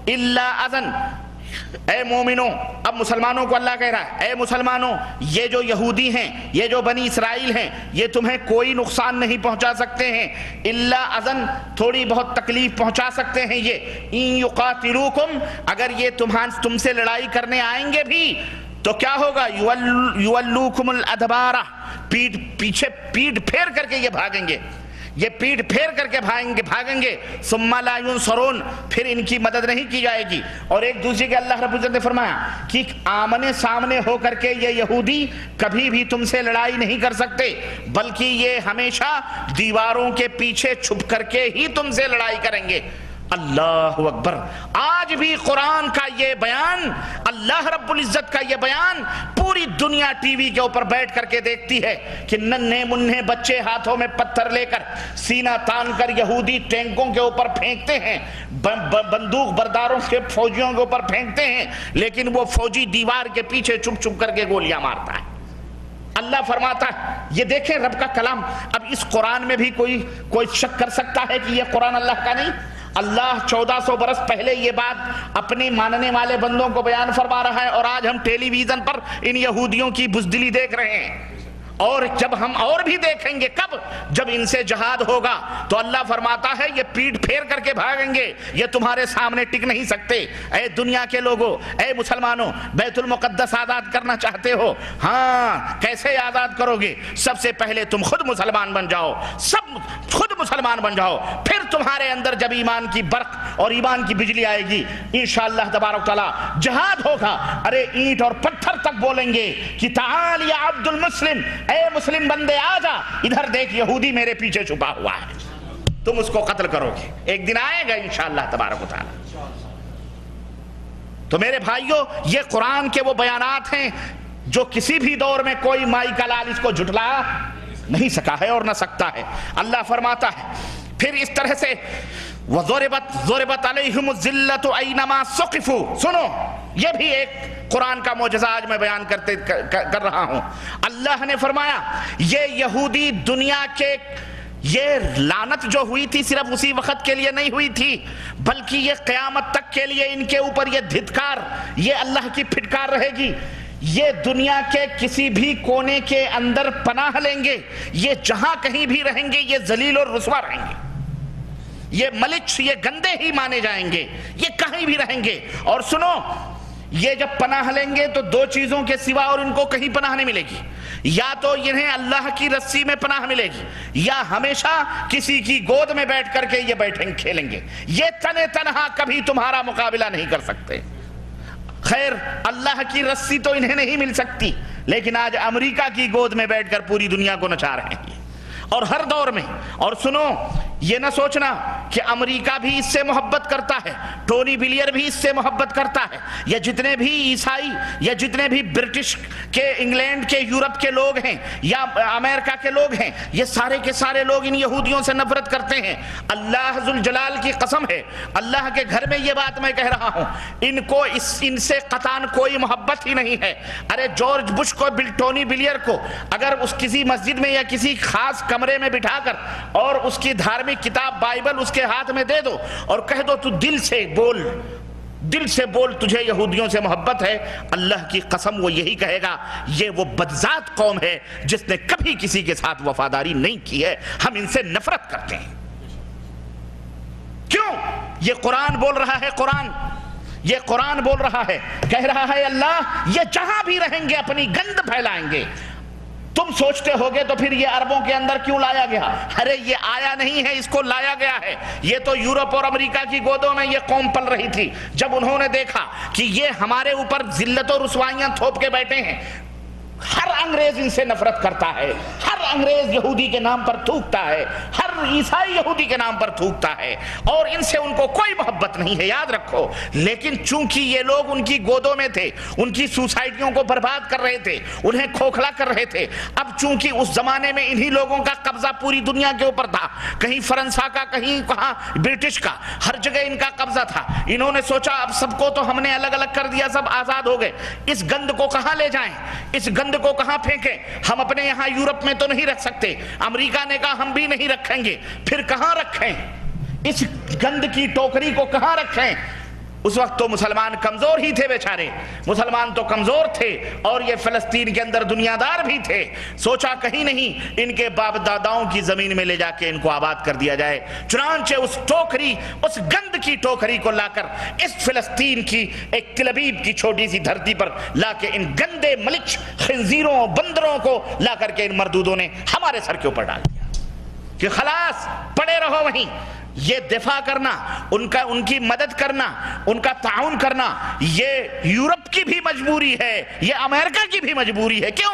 الا اذن، اے مومنوں، اب مسلمانوں کو اللہ کہہ رہا ہے، اے مسلمانوں یہ جو یہودی ہیں، یہ جو بنی اسرائیل ہیں، یہ تمہیں کوئی نقصان نہیں پہنچا سکتے ہیں، الا اذن، تھوڑی بہت تکلیف پہنچا سکتے ہیں یہ، ان یقاتلوکم، اگر یہ تم سے لڑائی کرنے آئیں گے بھی تو کیا ہوگا، یولوکم الادبار، پیچھے پیٹ پھیر کر کے یہ بھاگیں گے، یہ پیٹ پھیر کر کے بھاگیں گے، ثم لا ینصرون، پھر ان کی مدد نہیں کی جائے گی۔ اور ایک دوسرے کے اللہ رب العزت نے فرمایا کہ آمنے سامنے ہو کر کے یہ یہودی کبھی بھی تم سے لڑائی نہیں کر سکتے، بلکہ یہ ہمیشہ دیواروں کے پیچھے چھپ کر کے ہی تم سے لڑائی کریں گے۔ اللہ اکبر! آج بھی قرآن کا یہ بیان، اللہ رب العزت کا یہ بیان پوری دنیا ٹی وی کے اوپر بیٹھ کر کے دیکھتی ہے کہ ننھے منھے بچے ہاتھوں میں پتھر لے کر سینہ تان کر یہودی ٹینکوں کے اوپر پھینکتے ہیں، بندوق برداروں کے فوجیوں کے اوپر پھینکتے ہیں، لیکن وہ فوجی دیوار کے پیچھے چھپ چھپ کر کے گولیاں مارتا ہے۔ اللہ فرماتا ہے، یہ دیکھیں رب کا کلام۔ اب اس قرآن میں بھی کوئی شک کر سکتا ہے کہ یہ قرآن اللہ کا نہیں؟ اللہ 1400 برس پہلے یہ بات اپنے ماننے والے بندوں کو بیان فرما رہا ہے، اور آج ہم ٹیلی ویژن پر ان یہودیوں کی بزدلی دیکھ رہے ہیں، اور جب ہم اور بھی دیکھیں گے، کب؟ جب ان سے جہاد ہوگا تو اللہ فرماتا ہے یہ پیٹ پھیر کر کے بھاگیں گے، یہ تمہارے سامنے ٹک نہیں سکتے۔ اے دنیا کے لوگوں، اے مسلمانوں، بیت المقدس آزاد کرنا چاہتے ہو؟ ہاں، کیسے آزاد کرو گے؟ سب سے پہلے تم خود مسلمان بن جاؤ، خود مسلمان بن جاؤ، پھر تمہارے اندر جب ایمان کی برق اور ایمان کی بجلی آئے گی، انشاءاللہ تبارک تعالیٰ جہاد ہوگا۔ ارے اینٹ اور پتھر تک بولیں گے کہ تعال یا عبد المسلم، اے مسلم بندے آ جا، ادھر دیکھ یہودی میرے پیچھے چھپا ہوا ہے، تم اس کو قتل کرو گے، ایک دن آئے گا انشاءاللہ تبارک و تعالی۔ تو میرے بھائیوں، یہ قرآن کے وہ بیانات ہیں جو کسی بھی دور میں کوئی مائی کا لال اس کو جھٹلا نہیں سکا ہے اور نہ سکتا ہے۔ اللہ فرماتا ہے پھر اس طرح سے وَضُرِبَتْ عَلَيْهِمُ الذِّلَّةُ أَيْنَمَا ثُقِفُوا، سنو یہ بھی ایک قرآن کا معجزہ آج میں بیان کر رہا ہوں۔ اللہ نے فرمایا یہ یہودی دنیا کے، یہ لعنت جو ہوئی تھی صرف اسی وقت کے لیے نہیں ہوئی تھی، بلکہ یہ قیامت تک کے لیے ان کے اوپر یہ دھتکار، یہ اللہ کی پھٹکار رہے گی۔ یہ دنیا کے کسی بھی کونے کے اندر پناہ لیں گے، یہ جہاں کہیں بھی رہیں گے یہ ذلیل اور رسوا رہیں گے، یہ ملچ، یہ گندے ہی مانے جائیں گے، یہ کہیں بھی رہیں گے۔ اور سنو، یہ جب پناہ لیں گے تو دو چیزوں کے سوا اور ان کو کہیں پناہ نہیں ملے گی، یا تو انہیں اللہ کی رسی میں پناہ ملے گی، یا ہمیشہ کسی کی گود میں بیٹھ کر کے یہ بیٹھیں کھیلیں گے، یہ تنہا کبھی تمہارا مقابلہ نہیں کر سکتے۔ خیر، اللہ کی رسی تو انہیں نہیں مل سکتی، لیکن آج امریکہ کی گود میں بیٹھ کر پوری دنیا کو نچا رہے ہیں، اور ہر دور میں۔ اور سنو، یہ نہ سوچنا کہ امریکہ بھی اس سے محبت کرتا ہے، ٹونی بلیئر بھی اس سے محبت کرتا ہے، یا جتنے بھی عیسائی یا جتنے بھی برٹش کے، انگلینڈ کے، یورپ کے لوگ ہیں یا امریکہ کے لوگ ہیں، یہ سارے کے سارے لوگ ان یہودیوں سے نفرت کرتے ہیں۔ اللہ ذوالجلال کی قسم ہے، اللہ کے گھر میں یہ بات میں کہہ رہا ہوں، ان سے قطعاً کوئی محبت ہی نہیں ہے۔ ارے جارج بش کو، ٹونی بلیئر کو اگر اس کسی مسجد میں یا کسی خاص کمرے میں بٹھا کر اور اس کی دھارمک کتاب بائبل اس کے ہاتھ میں دے دو اور کہہ دو تو دل سے بول تجھے یہودیوں سے محبت ہے، اللہ کی قسم وہ یہی کہے گا یہ وہ بدذات قوم ہے جس نے کبھی کسی کے ساتھ وفاداری نہیں کی ہے، ہم ان سے نفرت کرتے ہیں۔ کیوں؟ یہ قرآن بول رہا ہے، یہ قرآن بول رہا ہے، کہہ رہا ہے اللہ یہ جہاں بھی رہیں گے اپنی گند پھیلائیں گے۔ تم سوچتے ہوگے تو پھر یہ عربوں کے اندر کیوں لایا گیا؟ ارے یہ آیا نہیں ہے، اس کو لایا گیا ہے۔ یہ تو یورپ اور امریکہ کی گودوں میں یہ قوم پل رہی تھی، جب انہوں نے دیکھا کہ یہ ہمارے اوپر ذلت و رسوائیاں تھوپ کے بیٹھے ہیں۔ ہر انگریز ان سے نفرت کرتا ہے، ہر انگریز یہودی کے نام پر تھوکتا ہے، ہر عیسائی یہودی کے نام پر تھوکتا ہے، اور ان سے ان کو کوئی محبت نہیں ہے، یاد رکھو۔ لیکن چونکہ یہ لوگ ان کی گودوں میں تھے، ان کی سوسائٹیوں کو برباد کر رہے تھے، انہیں کھوکھلا کر رہے تھے، اب چونکہ اس زمانے میں انہی لوگوں کا قبضہ پوری دنیا کے اوپر تھا، کہیں فرنسا کا، کہیں کہاں برٹش کا، ہر جگہ ان کا قبضہ تھا۔ انہوں نے سوچا اب سب کو تو ہم نے الگ الگ کر دیا، سب آزاد ہو گئے، اس گند کو کہاں لے جائیں، اس گند کو کہاں پھینکیں؟ ہم اپنے یہاں یورپ میں تو نہیں رکھ سکتے، امریکہ نے کہا ہم بھی نہیں رکھیں گے، پھر کہاں رکھیں؟ اس گند کی ٹوکری کو کہاں رکھیں؟ اس وقت تو مسلمان کمزور ہی تھے بیچارے، مسلمان تو کمزور تھے، اور یہ فلسطین کے اندر دنیا دار بھی تھے۔ سوچا کہیں نہیں ان کے باپ داداؤں کی زمین میں لے جا کے ان کو آباد کر دیا جائے، چنانچہ اس ٹوکری، اس گند کی ٹوکری کو لا کر اس فلسطین کی ایک تل ابیب کی چھوٹی سی دھرتی پر لا کے ان گندے ملچ خنزیروں بندروں کو لا کر کے ان مردودوں نے ہمارے سر کے اوپر ڈال دیا کہ خلاص پڑے رہو وہیں۔ یہ دفاع کرنا، ان کی مدد کرنا، ان کا تعاون کرنا، یہ یورپ کی بھی مجبوری ہے، یہ امریکہ کی بھی مجبوری ہے۔ کیوں؟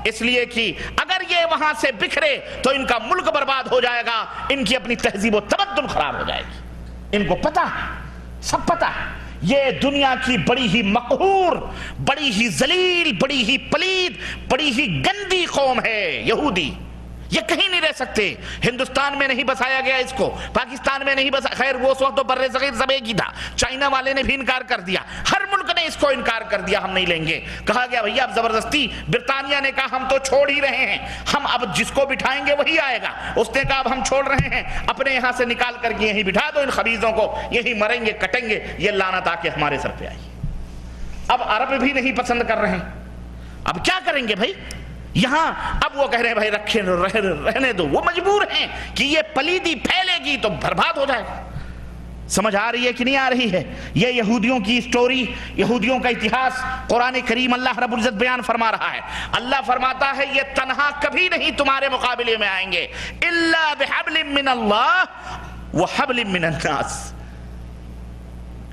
اس لیے کہ اگر یہ وہاں سے بکھرے تو ان کا ملک برباد ہو جائے گا، ان کی اپنی تہذیب و تمدن خراب ہو جائے گی۔ ان کو پتہ ہے، سب پتہ ہے، یہ دنیا کی بڑی ہی مقہور، بڑی ہی ذلیل، بڑی ہی پلید، بڑی ہی گندی قوم ہے یہودی۔ یہ کہیں نہیں رہ سکتے، ہندوستان میں نہیں بسایا گیا اس کو، پاکستان میں نہیں بسایا، خیر وہ اس وقت تو بر صغیر سب ایک ہی تھا، چائنا والے نے بھی انکار کر دیا، ہر ملک نے اس کو انکار کر دیا، ہم نہیں لیں گے۔ کہا گیا بھئی اب زبردستی، برطانیہ نے کہا ہم تو چھوڑ ہی رہے ہیں، ہم اب جس کو بٹھائیں گے وہی آئے گا، اس نے کہا اب ہم چھوڑ رہے ہیں، اپنے یہاں سے نکال کر کے یہیں بٹھا دو ان خبیثوں کو، یہی مریں گے کٹیں گے، یہ لعنت آ کے ہمارے سر پہ آئی۔ اب عرب بھی نہیں پسند کر رہے ہیں، اب کیا کریں گے بھائی؟ یہاں اب وہ کہہ رہے ہیں بھائی رہنے دو، وہ مجبور ہیں کہ یہ پلیدی پھیلے گی تو برباد ہو جائے گا۔ سمجھ آ رہی ہے کہ نہیں آ رہی ہے؟ یہ یہودیوں کی سٹوری، یہودیوں کا اتہاس قرآن کریم اللہ رب العزت بیان فرما رہا ہے۔ اللہ فرماتا ہے یہ تنہا کبھی نہیں تمہارے مقابلے میں آئیں گے، الا بحبل من اللہ وحبل من الناس،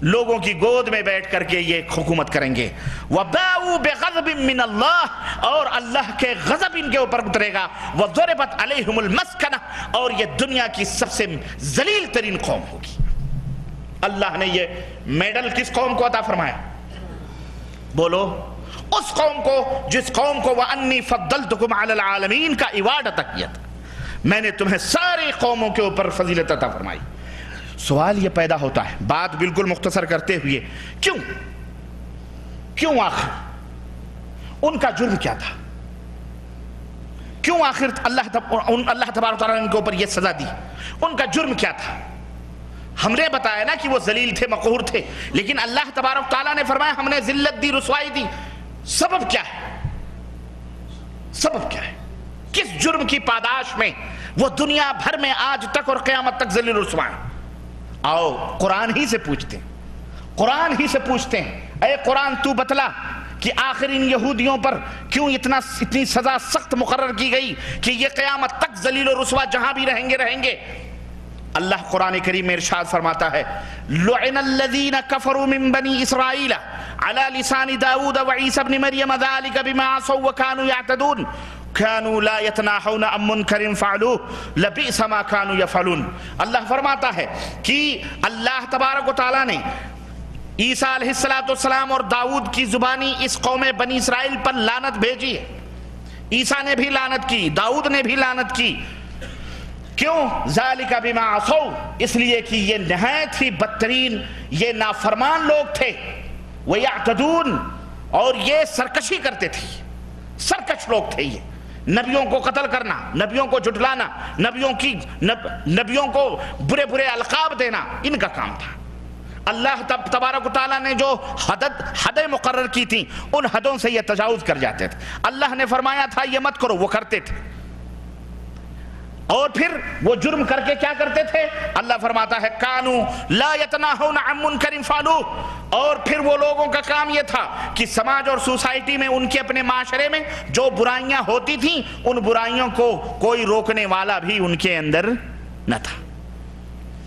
لوگوں کی گود میں بیٹھ کر کے یہ حکومت کریں گے۔ وَبَاءُوا بِغَضَبٍ مِّنَ اللَّهِ، اور اللہ کے غضب ان کے اوپر اترے گا۔ وَضُرِبَتْ عَلَيْهُمُ الْمَسْكَنَةُ، اور یہ دنیا کی سب سے ذلیل ترین قوم ہوگی۔ اللہ نے یہ میڈل کس قوم کو عطا فرمایا؟ بولو، اس قوم کو جس قوم کو وَأَنِّي فَضَّلْتُكُمْ عَلَى الْعَالَمِينَ کا ایوارڈ عطا کیا تھا، میں نے تمہیں ساری قوموں کے اوپر فضیلت عطا فرمائی۔ سوال یہ پیدا ہوتا ہے، بات بالکل مختصر کرتے ہوئے، کیوں آخر ان کا جرم کیا تھا؟ کیوں آخر اللہ تبارک و تعالیٰ نے ان کے اوپر یہ سزا دی؟ ان کا جرم کیا تھا؟ ہم نے بتایا نا کہ وہ ذلیل تھے، مقہور تھے، لیکن اللہ تبارک و تعالیٰ نے فرمایا ہم نے ذلت دی، رسوائی دی۔ سبب کیا ہے؟ سبب کیا ہے؟ کس جرم کی پاداش میں وہ دنیا بھر میں آج تک اور قیامت تک ذلیل و رسوا ہیں؟ آؤ قرآن ہی سے پوچھتے ہیں، قرآن ہی سے پوچھتے ہیں، اے قرآن تو بتلا کہ آخر ان یہودیوں پر کیوں اتنی سزا سخت مقرر کی گئی کہ یہ قیامت تک ذلیل و رسوا جہاں بھی رہیں گے۔ اللہ قرآن کریم میں ارشاد فرماتا ہے لعن الذین کفروا من بنی اسرائیل علی لسان داود وعیسی ابن مریم ذلک بما عصوا وکانوا یعتدون كانوا لا يتناهون عن منکر فعلوه لبئس ما كانوا يفعلون۔ اللہ فرماتا ہے کہ اللہ تبارک و تعالیٰ نے عیسیٰ علیہ السلام اور داؤد کی زبانی اس قوم بنی اسرائیل پر لعنت بھیجی ہے۔ عیسیٰ نے بھی لعنت کی، داؤد نے بھی لعنت کی۔ کیوں؟ ذالک بما عصوا، اس لیے کہ یہ نہایت ہی بدترین، یہ نافرمان لوگ تھے، ویعتدون، اور یہ سرکشی کرتے تھے، سرکش لوگ تھے۔ یہ نبیوں کو قتل کرنا، نبیوں کو جھٹلانا، نبیوں کو برے برے القاب دینا ان کا کام تھا۔ اللہ تبارک و تعالیٰ نے جو حدیں مقرر کی تھیں ان حدوں سے یہ تجاوز کر جاتے تھے۔ اللہ نے فرمایا تھا یہ مت کرو، وہ کرتے تھے، اور پھر وہ جرم کر کے کیا کرتے تھے؟ اللہ فرماتا ہے کانو لا یتناہون عن منکر فعلوہ، اور پھر وہ لوگوں کا کام یہ تھا کہ سماج اور سوسائٹی میں ان کے اپنے معاشرے میں جو برائیاں ہوتی تھیں ان برائیوں کو کوئی روکنے والا بھی ان کے اندر نہ تھا،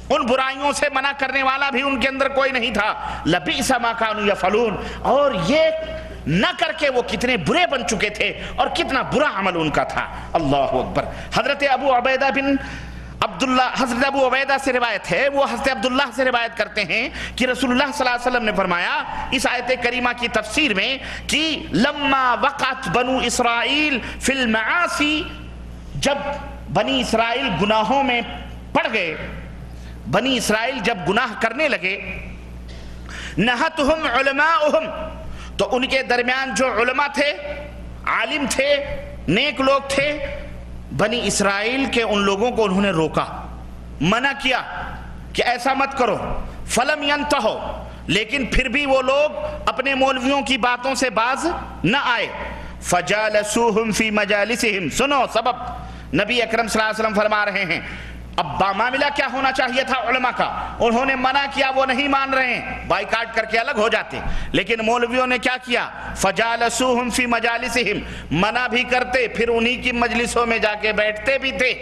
ان برائیوں سے منع کرنے والا بھی ان کے اندر کوئی نہیں تھا۔ لبئس ما کانوا یفعلون، اور یہ نہ کر کے وہ کتنے برے بن چکے تھے اور کتنا برا عمل ان کا تھا۔ اللہ اکبر۔ حضرت ابو عبیدہ بن عبداللہ، حضرت ابو عبیدہ سے روایت ہے، وہ حضرت عبداللہ سے روایت کرتے ہیں کہ رسول اللہ صلی اللہ علیہ وسلم نے فرمایا اس آیت کریمہ کی تفسیر میں کہ لما وقعت بنو اسرائیل فی المعاصی، جب بنی اسرائیل گناہوں میں پڑ گئے، بنی اسرائیل جب گناہ کرنے لگے، نہتہم علماؤہم، تو ان کے درمیان جو علماء تھے، عالم تھے، نیک لوگ تھے، بنی اسرائیل کے ان لوگوں کو انہوں نے روکا، منع کیا کہ ایسا مت کرو۔ فلم ینتہو، لیکن پھر بھی وہ لوگ اپنے مولویوں کی باتوں سے باز نہ آئے. فجالسوہم فی مجالسہم. سنو سبب. نبی اکرم صلی اللہ علیہ وسلم فرما رہے ہیں اب معاملہ کیا ہونا چاہیے تھا علماء کا. انہوں نے منع کیا، وہ نہیں مان رہے ہیں، بائیکاٹ کر کے الگ ہو جاتے. لیکن مولویوں نے کیا کیا؟ فجالسوہم فی مجالسہم. منع بھی کرتے، پھر انہی کی مجلسوں میں جا کے بیٹھتے بھی تھے.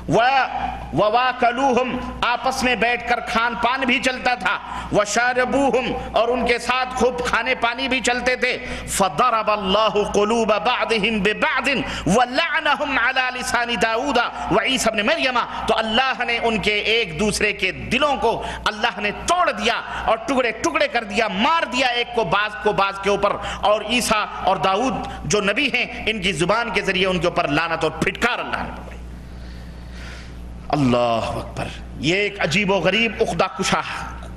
وَوَاكَلُوهُمْ. آپس میں بیٹھ کر کھان پان بھی چلتا تھا. وَشَارَبُوهُمْ. اور ان کے ساتھ خوب کھانے پانی بھی چلتے تھے. فَضَرَبَ اللَّهُ قُلُوبَ بَعْضِهِمْ بِبَعْضٍ وَلَعْنَهُمْ عَلَى لِسَانِ دَاؤُودَ وَعِيسَى ابْنِ مَرْيَمَ. تو اللہ نے ان کے ایک دوسرے کے دلوں کو اللہ نے توڑ دیا اور ٹکڑے ٹکڑے کر دیا، مار دیا ایک کو باز کے اوپر. اور عیسیٰ اور داؤد جو نبی ہیں ان کی زبان کے ذریعے ان کے اوپر لعنت اور پھٹکار اللہ نے پڑی. اللہ اکبر. یہ ایک عجیب و غریب عقدہ کشا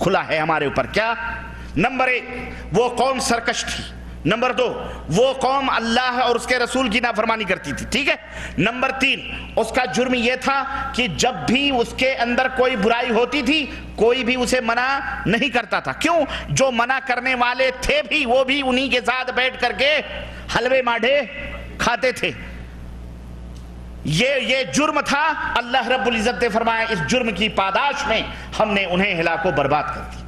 کھلا ہے ہمارے اوپر. کیا؟ نمبر 1 وہ قوم سرکش تھی. نمبر 2 وہ قوم اللہ اور اس کے رسول کی نافرمانی کرتی تھی. ٹھیک ہے. نمبر 3 اس کا جرم یہ تھا کہ جب بھی اس کے اندر کوئی برائی ہوتی تھی کوئی بھی اسے منع نہیں کرتا تھا. کیوں؟ جو منع کرنے والے تھے بھی وہ بھی انہی کے ساتھ بیٹھ کر کے حلوے ماڈھے کھاتے تھے. یہ جرم تھا. اللہ رب العزت نے فرمایا اس جرم کی پاداش میں ہم نے انہیں ہلاک و برباد کر دی.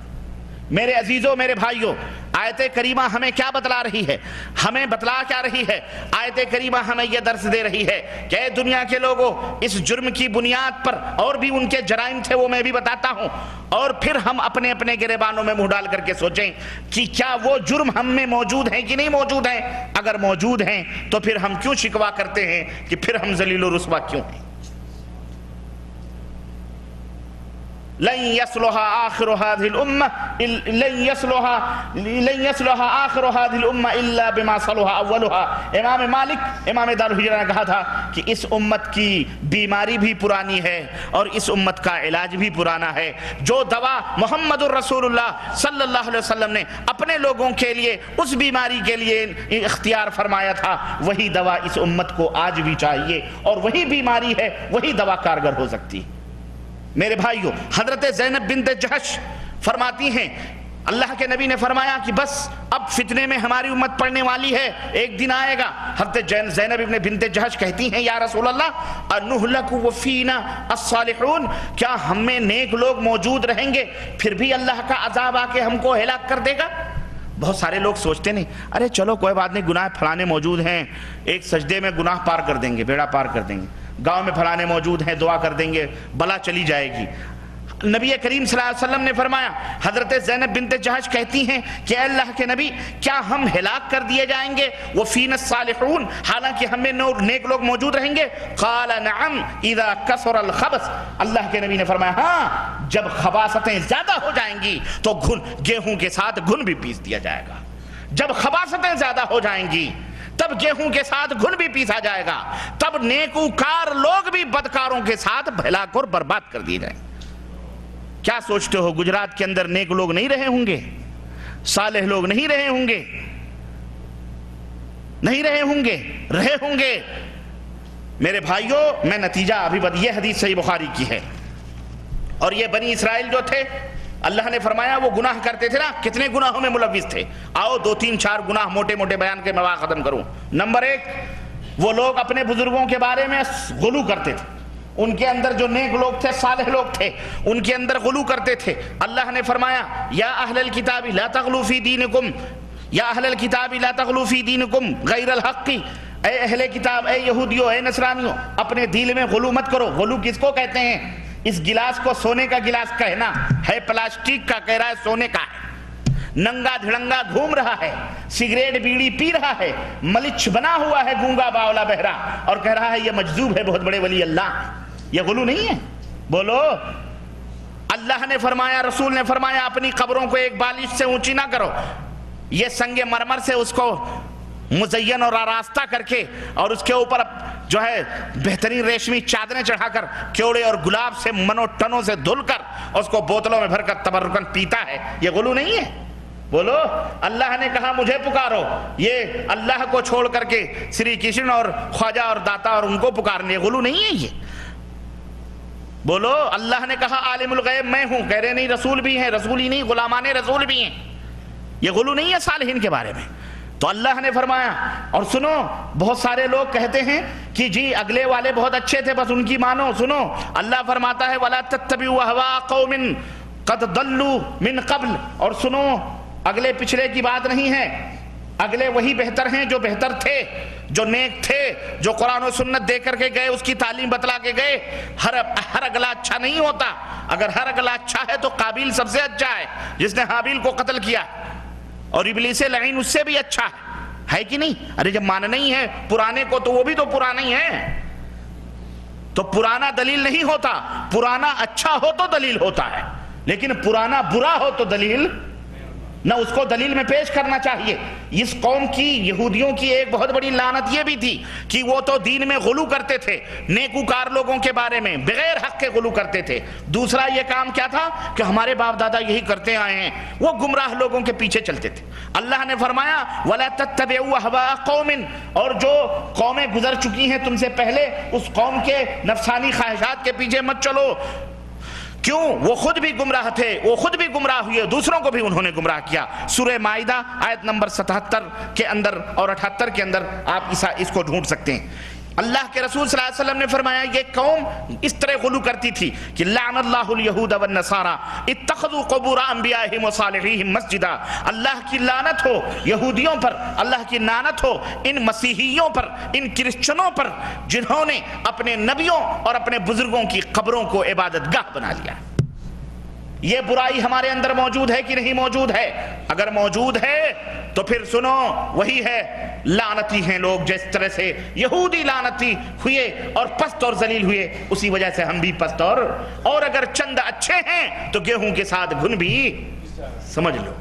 میرے عزیزوں، میرے بھائیوں، آیت کریمہ ہمیں کیا بتلا رہی ہے؟ ہمیں بتلا کیا رہی ہے؟ آیت کریمہ ہمیں یہ درس دے رہی ہے کہ اے دنیا کے لوگوں، اس جرم کی بنیاد پر اور بھی ان کے جرائم تھے وہ میں بھی بتاتا ہوں، اور پھر ہم اپنے اپنے گریبانوں میں منہ ڈال کر کے سوچیں کہ کیا وہ جرم ہم میں موجود ہیں کہ نہیں موجود ہیں. اگر موجود ہیں تو پھر ہم کیوں شکوہ کرتے ہیں کہ پھر ہم ذلیل و رسوا کیوں ہیں؟ لن يصلح آخر هذه الامة الا بما صلح اولها. امام مالک، امام دار الہجرہ نے کہا تھا کہ اس امت کی بیماری بھی پرانی ہے اور اس امت کا علاج بھی پرانا ہے. جو دوا محمد الرسول اللہ صلی اللہ علیہ وسلم نے اپنے لوگوں کے لیے اس بیماری کے لیے اختیار فرمایا تھا وہی دوا اس امت کو آج بھی چاہیے، اور وہی بیماری ہے، وہی دوا کارگر ہو سکتی. میرے بھائیوں، حضرت زینب بنت جحش فرماتی ہیں اللہ کے نبی نے فرمایا کہ بس اب فتنے میں ہماری امت پڑنے والی ہے، ایک دن آئے گا. حضرت زینب بنت جحش کہتی ہیں یا رسول اللہ انہلک وفینا الصالحون. کیا ہم میں نیک لوگ موجود رہیں گے پھر بھی اللہ کا عذاب آ کے ہم کو ہلاک کر دے گا؟ بہت سارے لوگ سوچتے نہیں، ارے چلو کوئی بات نہیں، گناہ پھلانے موجود ہیں، ایک سجدے میں گناہ پار کر دیں گے، بیڑا پار کر دیں گے. گاؤں میں پھلانے موجود ہیں، دعا کر دیں گے، بلا چلی جائے گی. نبی کریم صلی اللہ علیہ وسلم نے فرمایا، حضرت زینب بنت جحش کہتی ہیں کہ اے اللہ کے نبی کیا ہم ہلاک کر دیے جائیں گے وفینا الصالحون حالانکہ ہم میں نیک لوگ موجود رہیں گے؟ قال نعم اذا کثر الخبث. اللہ کے نبی نے فرمایا ہاں، جب خباثتیں زیادہ ہو جائیں گی تو گیہوں کے ساتھ گھن بھی پیس دیا جائے گا. جب خباثتیں زیادہ ہو جائیں گی تب گیہوں کے ساتھ گھن بھی پیسا جائے گا، تب نیکوکار لوگ بھی بدکاروں کے ساتھ ہلاک اور برباد کر دیے جائیں. کیا سوچتے ہو گجرات کے اندر نیک لوگ نہیں رہے ہوں گے؟ صالح لوگ نہیں رہے ہوں گے؟ نہیں رہے ہوں گے؟ رہے ہوں گے. میرے بھائیوں، میں نتیجہ ابھی یہ حدیث صحیح بخاری کی ہے. اور یہ بنی اسرائیل جو تھے اللہ نے فرمایا وہ گناہ کرتے تھے نا، کتنے گناہوں میں ملوث تھے. آؤ 2-3-4 گناہ موٹے موٹے بیان کے میں ختم کروں. نمبر 1 وہ لوگ اپنے بزرگوں کے بارے میں غلو کرتے تھے. ان کے اندر جو نیک لوگ تھے، صالح لوگ تھے، ان کے اندر غلو کرتے تھے. اللہ نے فرمایا یا اہل الکتاب لا تغلو فی دینکم، یا اہل الکتاب لا تغلو فی دینکم غیر الحق. اے اہل کتاب، اے یہودیوں، اے نصرانیوں، اپنے دین میں غلو مت کرو. غلو کس کو کہتے ہیں؟ اس گلاس کو سونے کا گلاس کہنا ہے، پلاسٹک کا کہہ رہا ہے سونے کا ہے. ننگا دھڑنگا گھوم رہا ہے، سگریٹ بیڑی پی رہا ہے، ملچ بنا ہوا ہے، گونگا باولا بہرا، اور کہہ رہا ہے یہ مجذوب ہے، بہت بڑے ولی اللہ. یہ غلو نہیں ہے؟ بولو. اللہ نے فرمایا، رسول نے فرمایا اپنی قبروں کو ایک بالش سے اونچی نہ کرو. یہ سنگ مرمر سے اس کو مزین اور آراستہ کر کے اور اس کے اوپر جو ہے بہترین ریشمی چادریں چڑھا کر کیوڑے اور گلاب سے منو ٹنوں سے دھل کر اس کو بوتلوں میں بھر کر تبرکن پیتا ہے. یہ غلو نہیں ہے؟ بولو. اللہ نے کہا مجھے پکارو. یہ اللہ کو چھوڑ کر کے سری کرشن اور خواجہ اور داتا اور ان کو پکارنے، غلو نہیں ہے یہ. بولو اللہ نے کہا عالم الغیب میں ہوں، کہہ رہے نہیں رسول بھی ہیں، رسول ہی نہیں غلامان رسول بھی ہیں. یہ غلو نہیں ہے صالحین کے بارے میں. تو اللہ نے فرمایا. اور سنو بہت سارے لوگ کہتے ہیں کہ جی اگلے والے بہت اچھے تھے بس ان کی مانو. سنو اللہ فرماتا ہے وَلَا تَتَّبِعُوا أَهْوَاءَ قَوْمٍ قَدْ ضَلُّوا مِنْ قَبْلُ. اور سنو اگلے پچھلے کی بات نہیں ہے، اگلے وہی بہتر ہیں جو بہتر تھے، جو نیک تھے، جو قرآن و سنت دے کر کے گئے، اس کی تعلیم بتلا کے گئے. ہر اگلا اچھا نہیں ہوتا. اگر ہر اگلا اچھا ہے تو قابیل سب سے اچھا ہے جس نے حابیل کو قتل کیا، اور ابلیس لعین اس سے بھی اچھا ہے کہ نہیں؟ ارے جب ماننا ہی ہے پرانے کو تو وہ بھی تو پرانا ہی ہے. تو پرانا دلیل نہیں ہوتا، پرانا اچھا ہو تو دلیل ہوتا ہے، لیکن پرانا برا ہو تو دلیل نہ، اس کو دلیل میں پیش کرنا چاہیے. اس قوم کی یہودیوں کی ایک بہت بڑی لعنت یہ بھی تھی کہ وہ تو دین میں غلو کرتے تھے، نیکوکار لوگوں کے بارے میں بغیر حق کے غلو کرتے تھے. دوسرا یہ کام کیا تھا کہ ہمارے باپ دادا یہی کرتے آئے ہیں، وہ گمراہ لوگوں کے پیچھے چلتے تھے. اللہ نے فرمایا وَلَا تَتَّبِعُوا أَهْوَاءَ قَوْمٍ. اور جو قومیں گزر چکی ہیں تم سے پہلے، اس قوم کے نفسانی خواہشات کے پیچھے مت چلو. کیوں؟ وہ خود بھی گمراہ تھے، وہ خود بھی گمراہ ہوئے، دوسروں کو بھی انہوں نے گمراہ کیا. سورہ مائدہ آیت نمبر 77 کے اندر اور 78 کے اندر آپ اس کو ڈھونڈ سکتے ہیں. اللہ کے رسول صلی اللہ علیہ وسلم نے فرمایا یہ قوم اس طرح غلو کرتی تھی کہ لعن اللہ الیہود والنصارى اتخذوا قبور انبیائہم وصالحیہم مسجدا. اللہ کی لعنت ہو یہودیوں پر، اللہ کی لعنت ہو ان مسیحیوں پر، ان کرسچنوں پر جنہوں نے اپنے نبیوں اور اپنے بزرگوں کی قبروں کو عبادت گاہ بنا لیا. یہ برائی ہمارے اندر موجود ہے کہ نہیں موجود ہے؟ اگر موجود ہے تو پھر سنو وہی ہے، لعنتی ہیں لوگ. جس طرح سے یہودی لعنتی ہوئے اور پست اور ذلیل ہوئے، اسی وجہ سے ہم بھی پست اور اگر چند اچھے ہیں تو گیہوں کے ساتھ گھن بھی سمجھ لو.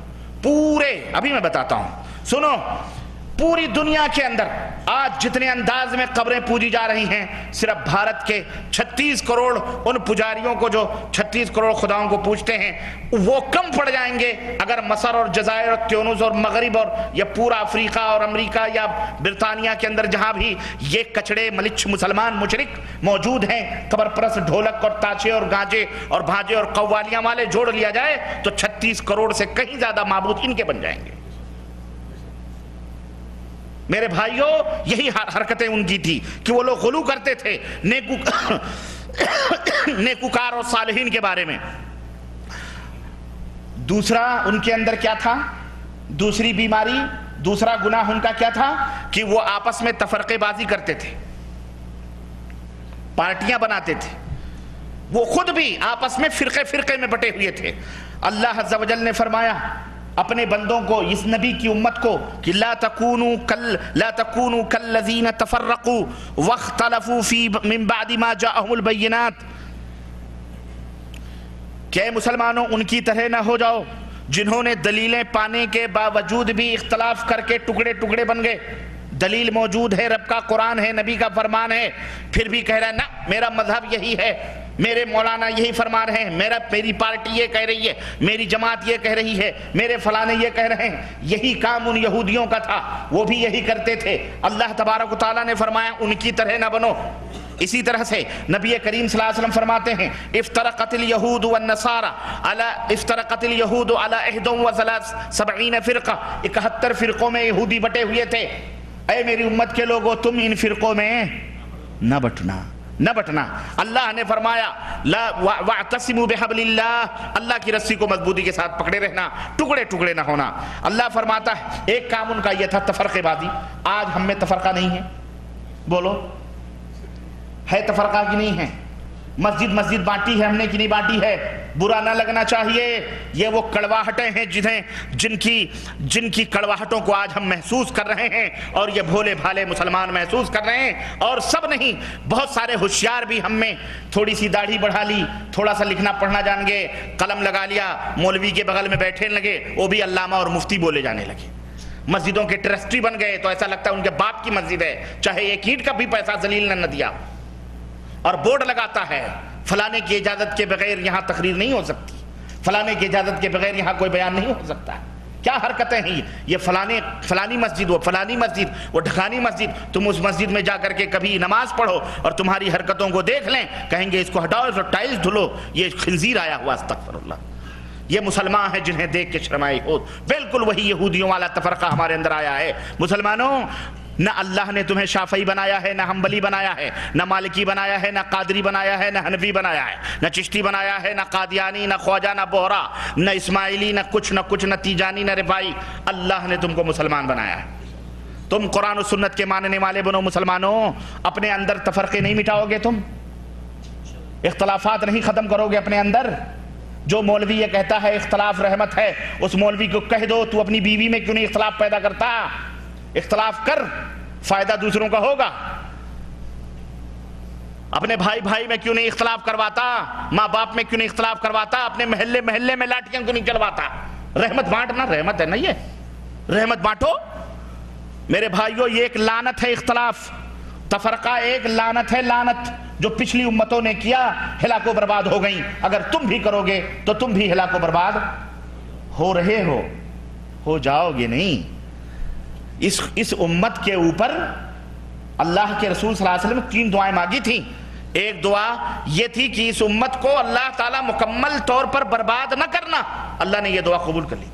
پورے ابھی میں بتاتا ہوں، سنو پوری دنیا کے اندر آج جتنے انداز میں قبریں پوجی جا رہی ہیں، صرف بھارت کے 36 کروڑ ان پجاریوں کو جو 36 کروڑ خداؤں کو پوجتے ہیں وہ کم پڑ جائیں گے اگر مصر اور جزائر اور تیونس اور مغرب اور یا پورا افریقہ اور امریکہ یا برطانیہ کے اندر جہاں بھی یہ کچڑے ملچ مسلمان مشرک موجود ہیں، قبر پرست ڈھولک اور تاچے اور گانجے اور بھاجے اور قوالیاں والے جوڑ لیا جائے تو 36 کروڑ سے کہیں زیادہ معبود ان کے بن جائیں گے. میرے بھائیوں یہی حرکتیں ان کی تھی کہ وہ لوگ غلو کرتے تھے نیکوکار اور صالحین کے بارے میں. دوسرا ان کے اندر کیا تھا؟ دوسری بیماری، دوسرا گناہ ان کا کیا تھا کہ وہ آپس میں تفرقے بازی کرتے تھے، پارٹیاں بناتے تھے. وہ خود بھی آپس میں فرقے میں بٹے ہوئے تھے. اللہ عز و جل نے فرمایا اپنے بندوں کو، اس نبی کی امت کو کہ لا تکونوا کالذین تفرقوا واختلفوا من بعد ما جاءهم البینات. کہ اے مسلمانوں ان کی طرح نہ ہو جاؤ جنہوں نے دلیلیں پانے کے باوجود بھی اختلاف کر کے ٹکڑے ٹکڑے بن گئے. دلیل موجود ہے، رب کا قرآن ہے، نبی کا فرمان ہے، پھر بھی کہہ رہا ہے نا میرا مذہب یہی ہے، میرے مولانا یہی فرما رہے ہیں، میری پارٹی یہ کہہ رہی ہے، میری جماعت یہ کہہ رہی ہے، میرے فلانے یہ کہہ رہے ہیں. یہی کام ان یہودیوں کا تھا، وہ بھی یہی کرتے تھے. اللہ تبارک و تعالیٰ نے فرمایا ان کی طرح نہ بنو. اسی طرح سے نبی کریم صلی اللہ علیہ وسلم فرماتے ہیں افترقت الیہود والنصارى علی 71 فرقہ. 71 فرقوں میں یہودی بٹے ہوئے تھے. اے میری امت کے لوگوں تم ان فرقوں میں نہ بٹنا. اللہ نے فرمایا وَاعْتَصِمُوا بِحَبْلِ اللَّهِ، اللہ کی رسی کو مضبوطی کے ساتھ پکڑے رہنا، ٹکڑے ٹکڑے نہ ہونا. اللہ فرماتا ہے ایک کام ان کا یہ تھا تفرقے بازی. آج ہم میں تفرقہ نہیں ہے، بولو ہے تفرقہ کی نہیں ہے؟ مسجد بانٹی ہے ہم نے کہ نہیں بانٹی ہے؟ برا نہ لگنا چاہیے. یہ وہ کڑواہٹیں ہیں جن کی کڑواہٹوں کو آج ہم محسوس کر رہے ہیں اور یہ بھولے بھالے مسلمان محسوس کر رہے ہیں. اور سب نہیں، بہت سارے ہوشیار بھی ہم میں تھوڑی سی داڑھی بڑھا لی، تھوڑا سا لکھنا پڑھنا جان گئے، قلم لگا لیا، مولوی کے بغل میں بیٹھنے لگے، وہ بھی علامہ اور مفتی بولے جانے لگے. مسجدوں کے ٹرسٹی بن گئے تو ایسا لگتا ہے ان کے باپ کی مسجد ہے، چاہے ایک اینٹ کا بھی پیسہ ذلیل نے نہ دیا. اور بورڈ لگاتا ہے فلانے کی اجازت کے بغیر یہاں تقریر نہیں ہو سکتی، فلانے کی اجازت کے بغیر یہاں کوئی بیان نہیں ہو سکتا. کیا حرکتیں ہیں یہ فلانی مسجد، وہ فلانی مسجد، وہ ڈھکانی مسجد. تم اس مسجد میں جا کر کے کبھی نماز پڑھو اور تمہاری حرکتوں کو دیکھ لیں، کہیں گے اس کو ہٹاؤ، اس کو ٹائلز دھلو، یہ خنزیر آیا ہوا. استغفر اللہ. یہ مسلمان ہیں جنہیں دیکھ کے شرمائے خود. بالکل وہی یہودیوں والا تفرقہ ہمارے اندر آیا ہے. مسلمانوں، نہ اللہ نے تمہیں شافعی بنایا ہے، نہ حنبلی بنایا ہے، نہ مالکی بنایا ہے، نہ قادری بنایا ہے، نہ حنفی بنایا ہے، نہ چشتی بنایا ہے، نہ قادیانی، نہ خواجہ، نہ بہرا، نہ اسماعیلی، نہ کچھ، نہ تیجانی، نہ رفاعی. اللہ نے تم کو مسلمان بنایا ہے. تم قرآن و سنت کے ماننے والے بنو. مسلمانوں، اپنے اندر تفرقے نہیں مٹاؤ گے، تم اختلافات نہیں ختم کرو گے اپنے اندر. جو مولوی یہ کہتا ہے اختلاف رحمت ہے، اس مولوی کو کہہ دو تو اپنی بیوی میں کیوں نہیں اختلاف پیدا کرتا؟ اختلاف کر، فائدہ دوسروں کا ہوگا. اپنے بھائی میں کیوں نہیں اختلاف کرواتا؟ ماں باپ میں کیوں نہیں اختلاف کرواتا؟ اپنے محلے میں لاٹیاں کیوں نہیں چلواتا؟ رحمت بانٹنا رحمت ہے نا، یہ رحمت بانٹو. میرے بھائیوں، یہ ایک لعنت ہے اختلاف. تفرقہ ایک لعنت ہے، لعنت جو پچھلی امتوں نے کیا، ہلاک و برباد ہو گئیں. اگر تم بھی کرو گے تو تم بھی ہلاک و برباد ہو رہے ہو جاؤ گے نہیں. اس امت کے اوپر اللہ کے رسول صلی اللہ علیہ وسلم 3 دعائیں مانگی تھیں. ایک دعا یہ تھی کہ اس امت کو اللہ تعالیٰ مکمل طور پر برباد نہ کرنا. اللہ نے یہ دعا قبول کر لی تھی.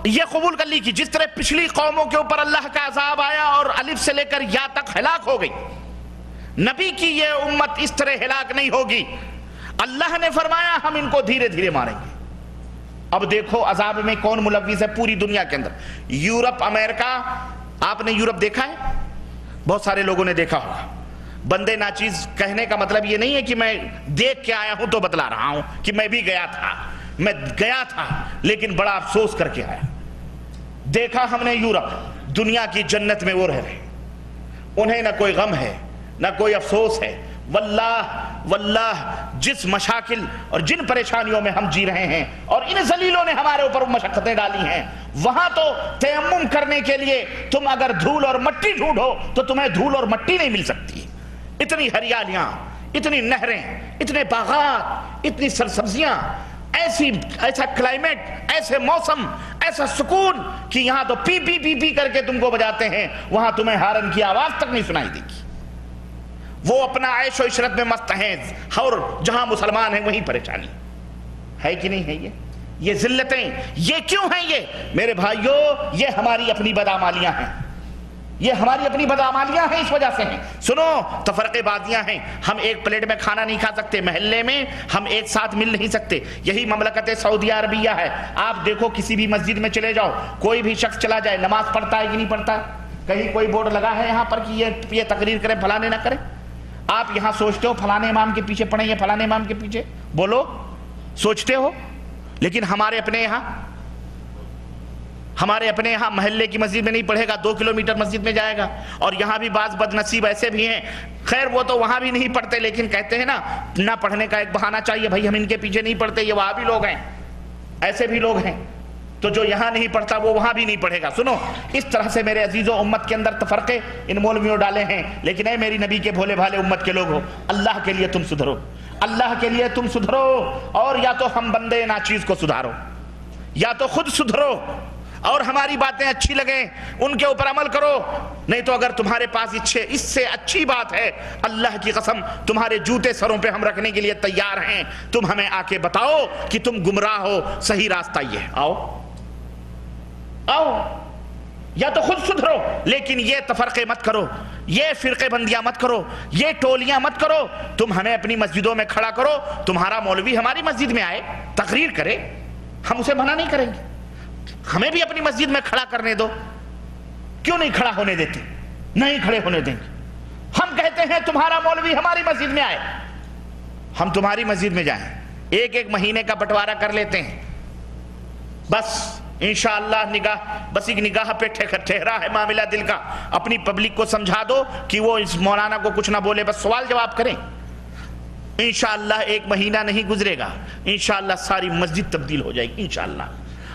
یہ قبول کر لی کہ جس طرح پچھلی قوموں کے اوپر اللہ کا عذاب آیا اور الف سے لے کر یا تک ہلاک ہو گئی، نبی کی یہ امت اس طرح ہلاک نہیں ہوگی. اللہ نے فرمایا ہم ان کو دھیرے دھیرے ماریں گے. اب دیکھو عذاب میں کون ملوث ہے پوری دنیا کے اندر. یورپ، امریکہ. آپ نے یورپ دیکھا ہے؟ بہت سارے لوگوں نے دیکھا ہوگا. بندے ناچیز کہنے کا مطلب یہ نہیں ہے کہ میں دیکھ کے آیا ہوں تو بتلا رہا ہوں کہ میں بھی گیا تھا لیکن بڑا افسوس کر کے آیا. دیکھا ہم نے یورپ، دنیا کی جنت میں وہ رہ رہے، انہیں نہ کوئی غم ہے نہ کوئی افسوس ہے. واللہ جس مشاکل اور جن پریشانیوں میں ہم جی رہے ہیں اور ان ذلیلوں نے ہمارے اوپر مشقتیں ڈالی ہیں، وہاں تو تیمم کرنے کے لیے تم اگر دھول اور مٹی ڈھونڈو تو تمہیں دھول اور مٹی نہیں مل سکتی. اتنی ہریالیاں، اتنی نہریں، اتنے باغات، اتنی سرسبزیاں، ایسا کلائمیٹ، ایسے موسم، ایسا سکون کہ یہاں تو پی پی پی پی کر کے تم کو بجاتے ہیں، وہاں تمہیں ہارن کی آواز تک نہیں سنائی دے گی. وہ اپنا عیش و عشرت میں مست ہیں، اور جہاں مسلمان ہیں وہیں پریشانی ہے کہ نہیں ہے؟ یہ ذلتیں یہ کیوں ہیں؟ یہ میرے بھائیوں، یہ ہماری اپنی بدعمالیاں ہیں. یہ ہماری اپنی بدعمالیاں ہیں، اس وجہ سے ہیں. سنو، تفرقے بازیاں ہیں. ہم ایک پلیٹ میں کھانا نہیں کھا سکتے، محلے میں ہم ایک ساتھ مل نہیں سکتے. یہی مملکت سعودیہ عربیہ ہے. آپ دیکھو کسی بھی مسجد میں چلے جاؤ، کوئی بھی شخص چلا جائے، نماز پڑھتا ہے کہ نہیں پڑھتا؟ کہیں کوئی بورڈ لگا ہے یہاں پر کہ یہ تقریر کرے فلانے نہ کرے؟ آپ یہاں سوچتے ہو فلانے امام کے پیچھے پڑھیں یا فلانے امام کے پیچھے؟ بولو، سوچتے ہو؟ لیکن ہمارے اپنے یہاں محلے کی مسجد میں نہیں پڑھے گا، 2 کلومیٹر مسجد میں جائے گا. اور یہاں بھی بعض بد نصیب ایسے بھی ہیں، خیر وہ تو وہاں بھی نہیں پڑھتے، لیکن کہتے ہیں نا، نہ پڑھنے کا ایک بہانہ چاہیے، بھائی ہم ان کے پیچھے نہیں پڑھتے، یہ وہاں بھی لوگ ہیں. ایسے بھی لوگ ہیں، تو جو یہاں نہیں پڑھتا وہ وہاں بھی نہیں پڑھے گا. سنو، اس طرح سے میرے عزیزوں، امت کے اندر تفرقے ان مولویوں ڈالے ہیں. لیکن اے میری نبی کے بھولے بھالے امت کے لوگ ہو، اللہ کے لیے تم سدھرو، اللہ کے لیے تم سدھرو. اور یا تو ہم بندے ناچیز کو سدھارو، یا تو خود سدھرو اور ہماری باتیں اچھی لگیں ان کے اوپر عمل کرو. نہیں تو اگر تمہارے پاس اس سے اچھی بات ہے، اللہ کی قسم تمہارے جوتے سروں پہ ہم رکھنے کے لیے تیار ہیں. تم ہمیں آ کے بتاؤ کہ تم گمراہ ہو، صحیح راستہ یہ ہے. آؤ، یا تو خود سدھرو، لیکن یہ تفرقے مت کرو، یہ فرقے بندیاں مت کرو، یہ ٹولیاں مت کرو. تم ہمیں اپنی مسجدوں میں کھڑا کرو. تمہارا مولوی ہماری مسجد میں آئے، تقریر کرے، ہم اسے منع نہیں کریں گے. ہمیں بھی اپنی مسجد میں کھڑا کرنے دو. کیوں نہیں کھڑا ہونے دیتے؟ نہیں کھڑے ہونے دیں گے. ہم کہتے ہیں تمہارا مولوی ہماری مسجد میں آئے، ہم تمہاری مسجد میں جائیں، 1 مہینے کا بٹوارہ کر لیتے ہیں، بس انشاءاللہ بس ایک نگاہ پہ ٹھہرا ہے معاملہ دل کا. اپنی پبلک کو سمجھا دو کہ وہ اس مولانا کو کچھ نہ بولے، بس سوال جواب کریں. انشاءاللہ 1 مہینہ نہیں گزرے گا، انشاءاللہ ساری مسجد تبدیل ہو جائے گی انشاءاللہ.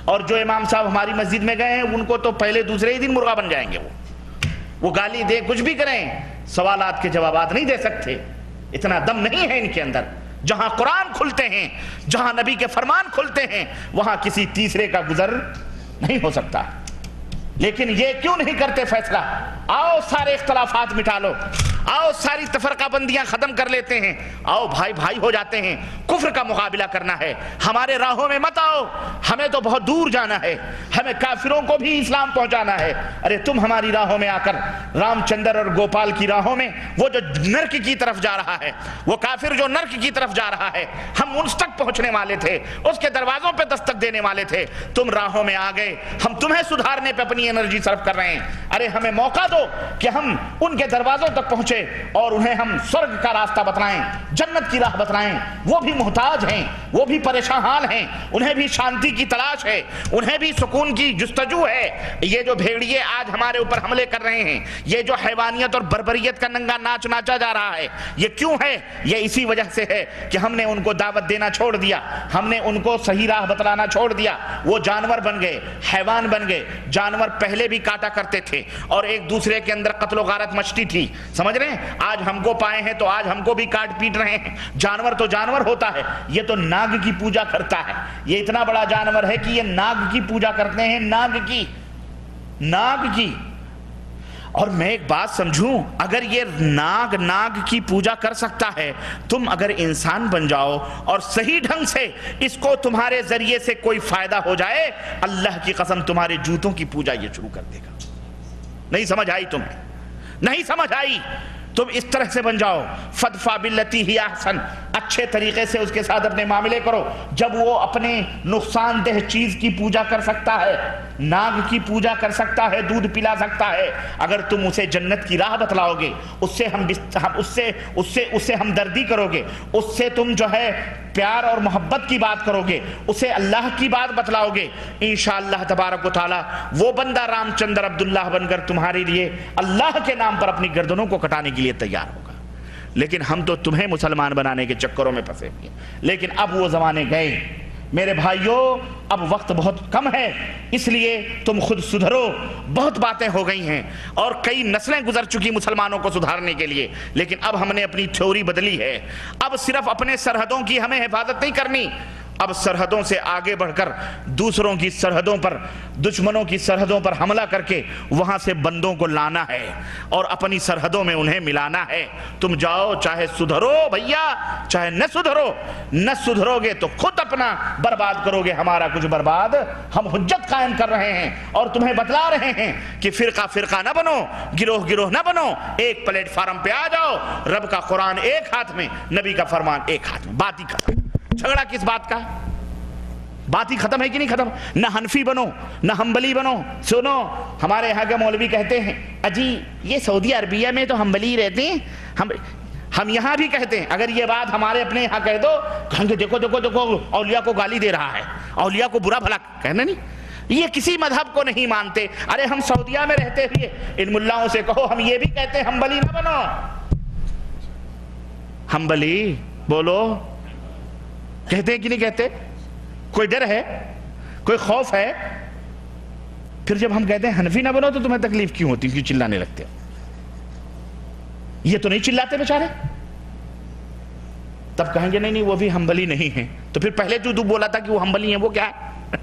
اور جو امام صاحب ہماری مسجد میں گئے ہیں ان کو تو پہلے دوسرے ہی دن مرغا بن جائیں گے. وہ گالی دے، کچھ بھی کریں، سوالات کے جوابات نہیں دے سکتے، اتنا دم نہیں ہے ان کے اندر. جہاں قرآن کھلتے ہیں، جہاں نبی کے فرمان کھلتے ہیں، وہاں کسی تیسرے کا گزر نہیں ہو سکتا۔ لیکن یہ کیوں نہیں کرتے فیصلہ؟ آؤ سارے اختلافات مٹا لو، آؤ ساری تفرقہ بندیاں ختم کر لیتے ہیں، آؤ بھائی بھائی ہو جاتے ہیں، کفر کا مقابلہ کرنا ہے، ہمارے راہوں میں مت آؤ، ہمیں تو بہت دور جانا ہے، ہمیں کافروں کو بھی اسلام پہنچانا ہے۔ ارے تم ہماری راہوں میں آ کر رام چندر اور گوپال کی راہوں میں، وہ جو نرک کی طرف جا رہا ہے، وہ کافر جو نرک کی طرف جا رہا ہے، ہم ان تک پہنچنے والے تھے، اس کے دروازوں پہ دستک دینے والے تھے، تم راہوں میں آ گئے، ہم تمہیں سدھارنے پہ اپنی انرجی صرف کر رہے ہیں۔ ارے ہمیں موقع دو کہ ہم ان کے دروازوں تک پہنچے اور انہیں ہم سورگ کا راستہ بتلائیں، جنت کی راہ بتلائیں۔ وہ بھی محتاج ہیں، وہ بھی پریشان حال ہیں، انہیں بھی شانتی کی تلاش ہے، انہیں بھی سکون کی جستجو ہے۔ یہ جو بھیڑیے آج ہمارے اوپر حملے کر رہے ہیں، یہ جو حیوانیت اور بربریت کا ننگا ناچ ناچا جا رہا ہے، یہ کیوں ہے؟ یہ اسی وجہ سے ہے کہ ہم نے ان کو دعوت دینا چھوڑ دیا، ہم نے ان کو صحیح راہ بتلانا چھوڑ دیا۔ وہ جانور بن گئے، حیوان بن گئے۔ جانور پہلے بھی کاٹا کرتے تھے اور ایک دوسرے کے اندر قتل و غارت مچتی تھی، سمجھ رہے ہیں؟ آج ہم کو پائے ہیں تو آج ہم کو بھی کاٹ پیٹ رہے ہیں۔ جانور تو جانور ہوتا ہے، یہ تو ناگ کی پوجا کرتا ہے۔ یہ اتنا بڑا جانور ہے کہ یہ ناگ کی پوجا کرتے ہیں، ناگ کی۔ اور میں ایک بات سمجھوں، اگر یہ ناگ کی پوجا کر سکتا ہے، تم اگر انسان بن جاؤ اور صحیح ڈھنگ سے اس کو تمہارے ذریعے سے کوئی فائدہ ہو جائے، اللہ کی قسم تمہارے جوتوں کی پوجا یہ شروع کر دے گا۔ نہیں سمجھ آئی تمہیں؟ نہیں سمجھ آئی؟ تم اس طرح سے بن جاؤ، فدفع باللتی ہی احسن، اچھے طریقے سے اس کے ساتھ اپنے معاملے کرو۔ جب وہ اپنے نقصان دہ چیز کی پوجا کر سکتا ہے، ناگ کی پوجا کر سکتا ہے، دودھ پلا سکتا ہے، اگر تم اسے جنت کی راہ بتلاؤ گے، اس سے ہمدردی کرو گے، اس سے تم جو ہے پیار اور محبت کی بات کرو گے، اسے اللہ کی بات بتلاؤ گے، انشاءاللہ تبارک و تعالی وہ بندہ رام چندر عبداللہ بن کر تمہارے لیے اللہ کے نام پر اپنی گردنوں کو کٹانے کے لیے تیار ہوگا۔ لیکن ہم تو تمہیں مسلمان بنانے کے چکروں میں پھنسے ہوئے ہیں۔ لیکن اب وہ زمانے گئے میرے بھائیوں، اب وقت بہت کم ہے، اس لیے تم خود سدھرو۔ بہت باتیں ہو گئی ہیں اور کئی نسلیں گزر چکی مسلمانوں کو سدھارنے کے لیے، لیکن اب ہم نے اپنی تھیوری بدلی ہے۔ اب صرف اپنے سرحدوں کی ہمیں حفاظت نہیں کرنی، اب سرحدوں سے آگے بڑھ کر دوسروں کی سرحدوں پر، دشمنوں کی سرحدوں پر حملہ کر کے وہاں سے بندوں کو لانا ہے اور اپنی سرحدوں میں انہیں ملانا ہے۔ تم جاؤ، چاہے سدھرو بھیا، چاہے نہ سدھرو گے تو خود اپنا برباد کرو گے، ہمارا کچھ برباد۔ ہم حجت قائم کر رہے ہیں اور تمہیں بتلا رہے ہیں کہ فرقہ نہ بنو، گروہ نہ بنو، ایک پلیٹ فارم پہ آ جاؤ، رب کا قرآن ایک ہاتھ میں، نبی کا فرمان ایک ہاتھ میں، بات ہی ختم۔ جھگڑا کس بات کا؟ بات ہی ختم ہے کہ نہیں ختم؟ نہ حنفی بنو نہ حنبلی بنو۔ سنو، ہمارے یہاں کے مولوی کہتے ہیں اجی یہ سعودی عربیہ میں تو حنبلی رہتے ہیں، ہم یہاں بھی کہتے ہیں، اگر یہ بات ہمارے اپنے یہاں کہہ دو، کہیں گے دیکھو اولیاء کو گالی دے رہا ہے، اولیاء کو برا بھلا کہنا نہیں، یہ کسی مذہب کو نہیں مانتے۔ ارے ہم سعودیہ میں رہتے ہوئے ان ملاؤں سے کہو ہم یہ بھی کہتے ہیں حنبلی نہ بنو۔ حنبلی بولو، کہتے ہیں کہ نہیں کہتے؟ کوئی ڈر ہے؟ کوئی خوف ہے؟ پھر جب ہم کہتے ہیں حنفی نہ بنو تو تمہیں تکلیف کیوں ہوتی، کیوں چلانے لگتے ہو؟ یہ تو نہیں چلاتے بیچارے؟ تب کہیں گے نہیں وہ بھی حنبلی نہیں ہیں، تو پھر پہلے جو بولا تھا کہ وہ حنبلی ہیں وہ کیا ہے؟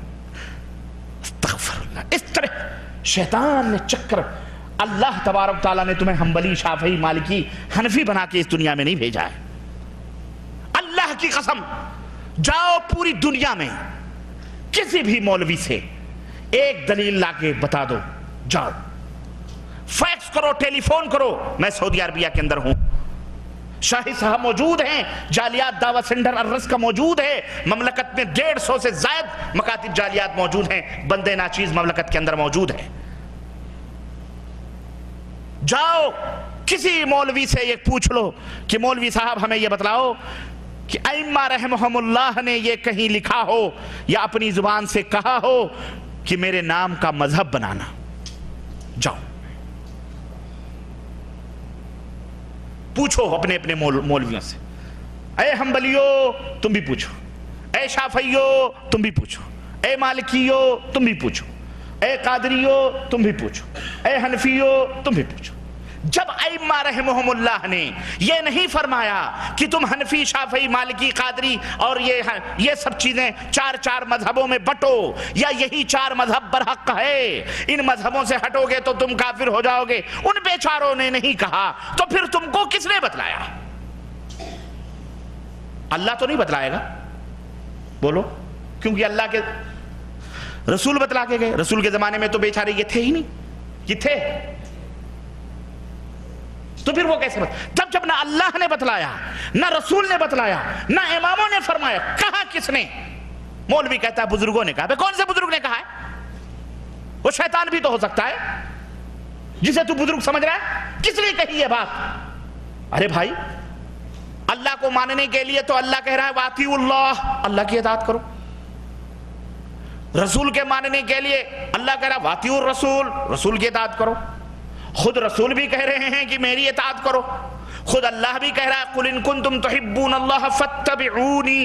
استغفر اللہ۔ اس طرح شیطان نے چکر، اللہ تبارک تعالیٰ نے تمہیں حنبلی، شافعی، مالکی، حنفی بنا کے اس دنیا میں نہیں بھیجا ہے۔ اللہ کی قسم، جاؤ پوری دنیا میں کسی بھی مولوی سے ایک دلیل لا کے بتا دو، جاؤ فیکس کرو، ٹیلی فون کرو، میں سعودی عربیہ کے اندر ہوں، شاہی صاحب موجود ہیں، جالیات دعوت سینٹر الرس کا موجود ہے، مملکت میں 150 سے زائد مکاتب جالیات موجود ہیں، بندے ناچیز مملکت کے اندر موجود ہیں۔ جاؤ کسی مولوی سے یہ پوچھ لو کہ مولوی صاحب ہمیں یہ بتلاؤ کہ ائمہ رحمہم اللہ نے یہ کہیں لکھا ہو یا اپنی زبان سے کہا ہو کہ میرے نام کا مذہب بنانا۔ جاؤ پوچھو اپنے اپنے مولویوں سے، اے حنبلیو تم بھی پوچھو، اے شافعیو تم بھی پوچھو، اے مالکیو تم بھی پوچھو، اے قادریو تم بھی پوچھو، اے حنفیو تم بھی پوچھو، جب ائمہ رحمہم اللہ نے یہ نہیں فرمایا کہ تم حنفی، شافعی، مالکی، قادری اور یہ سب چیزیں چار مذہبوں میں بٹو، یا یہی 4 مذہب برحق ہے، ان مذہبوں سے ہٹو گے تو تم کافر ہو جاؤ گے، ان بیچاروں نے نہیں کہا، تو پھر تم کو کس نے بتلایا؟ اللہ تو نہیں بتلائے گا، بولو، کیونکہ اللہ کے رسول بتلا کے گئے۔ رسول کے زمانے میں تو بیچارے یہ تھے ہی نہیں، یہ تھے، تو پھر وہ کیسے جب نہ اللہ نے بتلایا، نہ رسول نے بتلایا، نہ اماموں نے فرمایا، کہا کس نے؟ مولوی کہتا ہے بزرگوں نے کہا۔ کون سے بزرگ نے کہا ہے؟ وہ شیطان بھی تو ہو سکتا ہے جسے تو بزرگ سمجھ رہا ہے، کس لیے کہی یہ بات؟ ارے بھائی، اللہ کو ماننے کے لیے تو اللہ کہہ رہا ہے وَأَطِیعُوا اللَّهَ، اللہ کی اطاعت کرو۔ رسول کے ماننے کے لیے اللہ کہہ رہا ہے وَأَطِیعُوا الرَّسُولَ، رسول کی اطاعت کرو۔ خود رسول بھی کہہ رہے ہیں کہ میری اطاعت کرو، خود اللہ بھی کہہ رہا ہے قُلْ إِن كُنْتُمْ تُحِبُّونَ اللَّهَ فَاتَّبِعُونِي،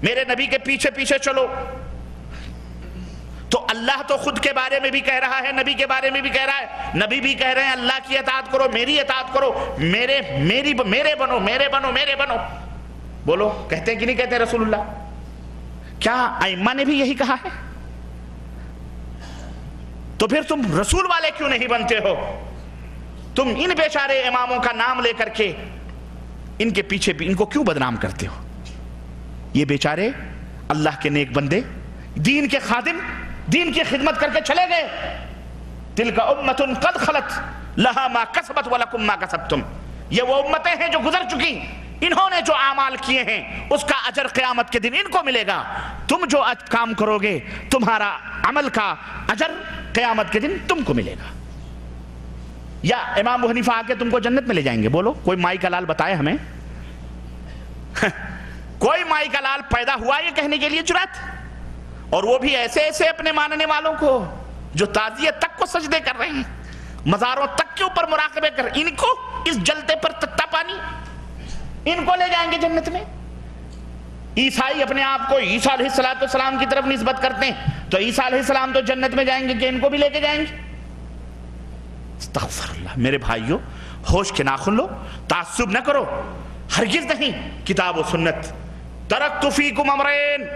میرے نبی کے پیچھے پیچھے چلو۔ تو اللہ تو خود کے بارے میں بھی کہہ رہا ہے، نبی کے بارے میں بھی کہہ رہا ہے، نبی بھی کہہ رہے ہیں اللہ کی اطاعت کرو، میری اطاعت کرو، میرے بنو۔ بولو، کہتے ہیں کہ نہیں کہتے ہیں رسول اللہ؟ کیا ائمہ نے بھی یہی کہا ہے؟ تو پھر تم رسول والے کیوں نہیں بنتے ہو؟ تم ان بیچارے اماموں کا نام لے کر کے ان کے پیچھے بھی ان کو کیوں بدنام کرتے ہو؟ یہ بیچارے اللہ کے نیک بندے، دین کے خادم، دین کی خدمت کر کے چلے گئے۔ تلک امۃ قد خلت لہا ما کسبت ولکم ما کسبتم، یہ وہ امتیں ہیں جو گزر چکی، انہوں نے جو اعمال کیے ہیں اس کا اجر قیامت کے دن ان کو ملے گا، تم جو کام کرو گے تمہارا عمل کا اجر قیامت کے دن تم کو ملے گا۔ یا امام ابو حنیفہ آ کے تم کو جنت میں لے جائیں گے؟ بولو، کوئی مائی کا لال بتائے ہمیں؟ کوئی مائی کا لال پیدا ہوا یہ کہنے کے لیے جرات؟ اور وہ بھی ایسے ایسے اپنے ماننے والوں کو جو تعزیت تک کو سجدے کر رہے ہیں، مزاروں تک کے اوپر مراقبے کر، ان کو اس جلتے پر تتا پانی، ان کو لے جائیں گے جنت میں۔ عیسائی اپنے آپ کو عیسیٰ علیہ السلام کی طرف نسبت کرتے ہیں، تو عیسیٰ علیہ السلام تو جنت میں جائیں گے کہ ان کو بھی لے کے جائیں گے؟ استغفر اللہ۔ میرے بھائیوں، ہوش کے ناخن لو، تعصب نہ کرو، ہرگز نہیں۔ کتاب و سنت، ترکت فیکم امرین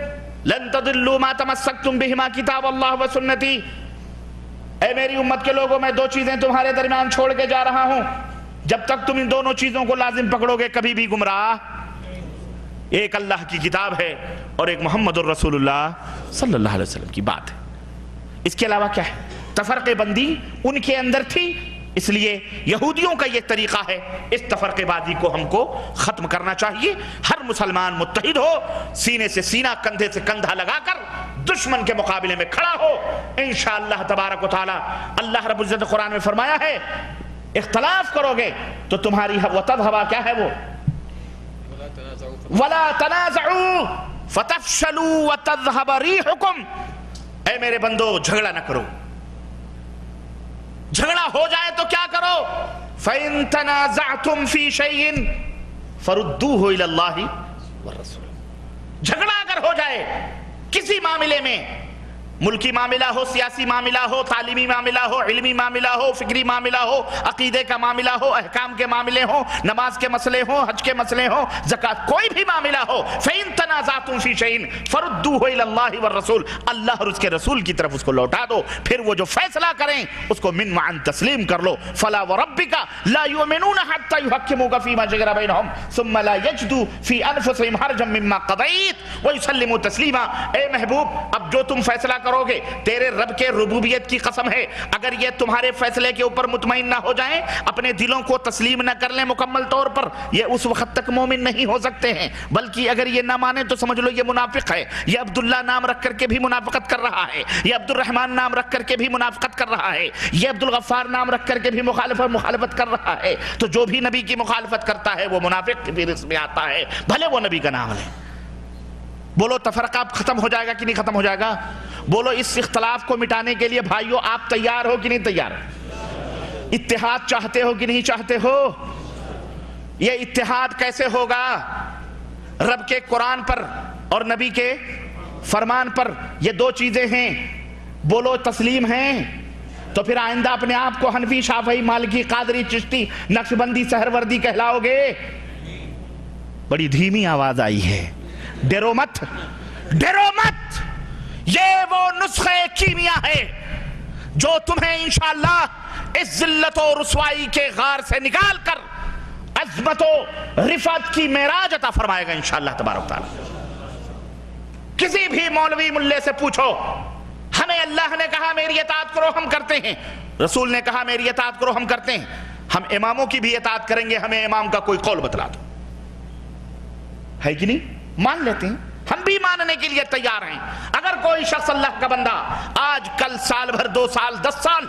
لن تضلوا ما تمسکتم بہما کتاب اللہ و سنتی، اے میری امت کے لوگوں، میں 2 چیزیں تمہارے درمیان چھوڑ کے جا رہا ہوں، جب تک تم ان دونوں چیزوں کو لازم پکڑو گے کبھی بھی گمراہ۔ ایک اللہ کی کتاب ہے اور ایک محمد الرسول اللہ صلی اللہ علیہ وسلم کی بات ہے۔ اس کے علاوہ کیا ہے؟ تفرقے بندی ان کے اندر تھی، اس لیے یہودیوں کا یہ طریقہ ہے۔ اس تفرقے بازی کو ہم کو ختم کرنا چاہیے۔ ہر مسلمان متحد ہو، سینے سے سینہ، کندھے سے کندھا لگا کر دشمن کے مقابلے میں کھڑا ہو، انشاءاللہ تبارک و تعالی۔ اللہ رب العزت قرآن میں فرمایا ہے اختلاف کرو گے تو تمہاری وتذہب کیا ہے وہ وَلَا تَنَازَعُوا فَتَفْشَلُوا وَتَذْهَبَ رِيحُكُمْ، اے میرے بندو جھگڑا نہ کرو، جھگڑا ہو جائے تو کیا کرو؟ فَإِن تَنَازَعْتُمْ فِي شَيْءٍ فَرُدُّوهُ إِلَى اللَّهِ وَالرَّسُولِ، جھگڑا اگر ہو جائے کسی معاملے میں، ملکی معاملہ ہو، سیاسی معاملہ ہو، تعلیمی معاملہ ہو، علمی معاملہ ہو، فکری معاملہ ہو، عقیدے کا معاملہ ہو، احکام کے معاملے ہوں، نماز کے مسئلے ہوں، حج کے مسئلے ہوں، زکوٰۃ، کوئی بھی معاملہ ہو، فَإِن تَنَازَعْتُمْ فِي شَيْءٍ فَرُدُّوهُ إِلَى اللَّهِ وَالرَّسُولِ، اللہ اور اس کے رسول کی طرف اس کو لوٹا دو، پھر وہ جو فیصلہ کریں اس کو من وعن تسلیم کر لو۔ فَلَا وَرَبِّكَ لَا يُؤْمِنُونَ حَتَّى يُحَكِّمُوكَ فِي مَا شَجَرَ بَيْنَهُمْ ثُمَّ لَا يَجِدُوا فِي أَنفُسِهِمْ حَرْجًا مِّمَّا قَضَيْتَ وَيُسَلِّمُوا تَسْلِيمًا، اے محبوب اب جو تم فیصلہ کرو گے، تیرے رب کے ربوبیت کی قسم ہے، اگر یہ تمہارے فیصلے کے اوپر مطمئن نہ ہو جائیں، اپنے دلوں کو تسلیم نہ کر لیں مکمل طور پر، یہ اس وقت تک مومن نہیں ہو سکتے ہیں، بلکہ اگر یہ نہ مانے تو سمجھ لو یہ منافق ہے، یہ عبداللہ نام رکھ کر کے بھی منافقت کر رہا ہے، یہ عبد الرحمن نام رکھ کر کے بھی منافقت کر رہا ہے، یہ عبد الغفار نام رکھ کر کے بھی مخالفت کر رہا ہے، تو جو بھی نبی کی مخالفت کرتا ہے وہ منافق بھی اس میں آتا ہے، بھلے وہ نبی کا نام لے۔ بولو تفرقہ ختم ہو جائے گا کہ نہیں ختم ہو جائے گا؟ بولو اس اختلاف کو مٹانے کے لیے بھائیو آپ تیار ہو کہ نہیں تیار؟ اتحاد چاہتے ہو کہ نہیں چاہتے ہو؟ یہ اتحاد کیسے ہوگا؟ رب کے قرآن پر اور نبی کے فرمان پر، یہ 2 چیزیں ہیں، بولو تسلیم ہیں، تو پھر آئندہ اپنے آپ کو حنفی، شافعی، مالکی، قادری، چشتی، نقشبندی، سہروردی کہلاؤ گے؟ بڑی دھیمی آواز آئی ہے. ڈرو مت، ڈرو مت. یہ وہ نسخہ کیمیا ہے جو تمہیں انشاءاللہ اس ذلت و رسوائی کے غار سے نکال کر عظمت و رفعت کی معراج عطا فرمائے گا انشاءاللہ تبارک تعالی. کسی بھی مولوی ملے سے پوچھو، ہمیں اللہ نے کہا میری اطاعت کرو، ہم کرتے ہیں. رسول نے کہا میری اطاعت کرو، ہم کرتے ہیں. ہم اماموں کی بھی اطاعت کریں گے، ہمیں امام کا کوئی قول بتلا دو. ہے کہ نہیں؟ مان لیتے ہیں، ہم بھی ماننے کے لیے تیار ہیں. اگر کوئی شخص اللہ کا بندہ آج کل سال بھر، 2 سال، 10 سال،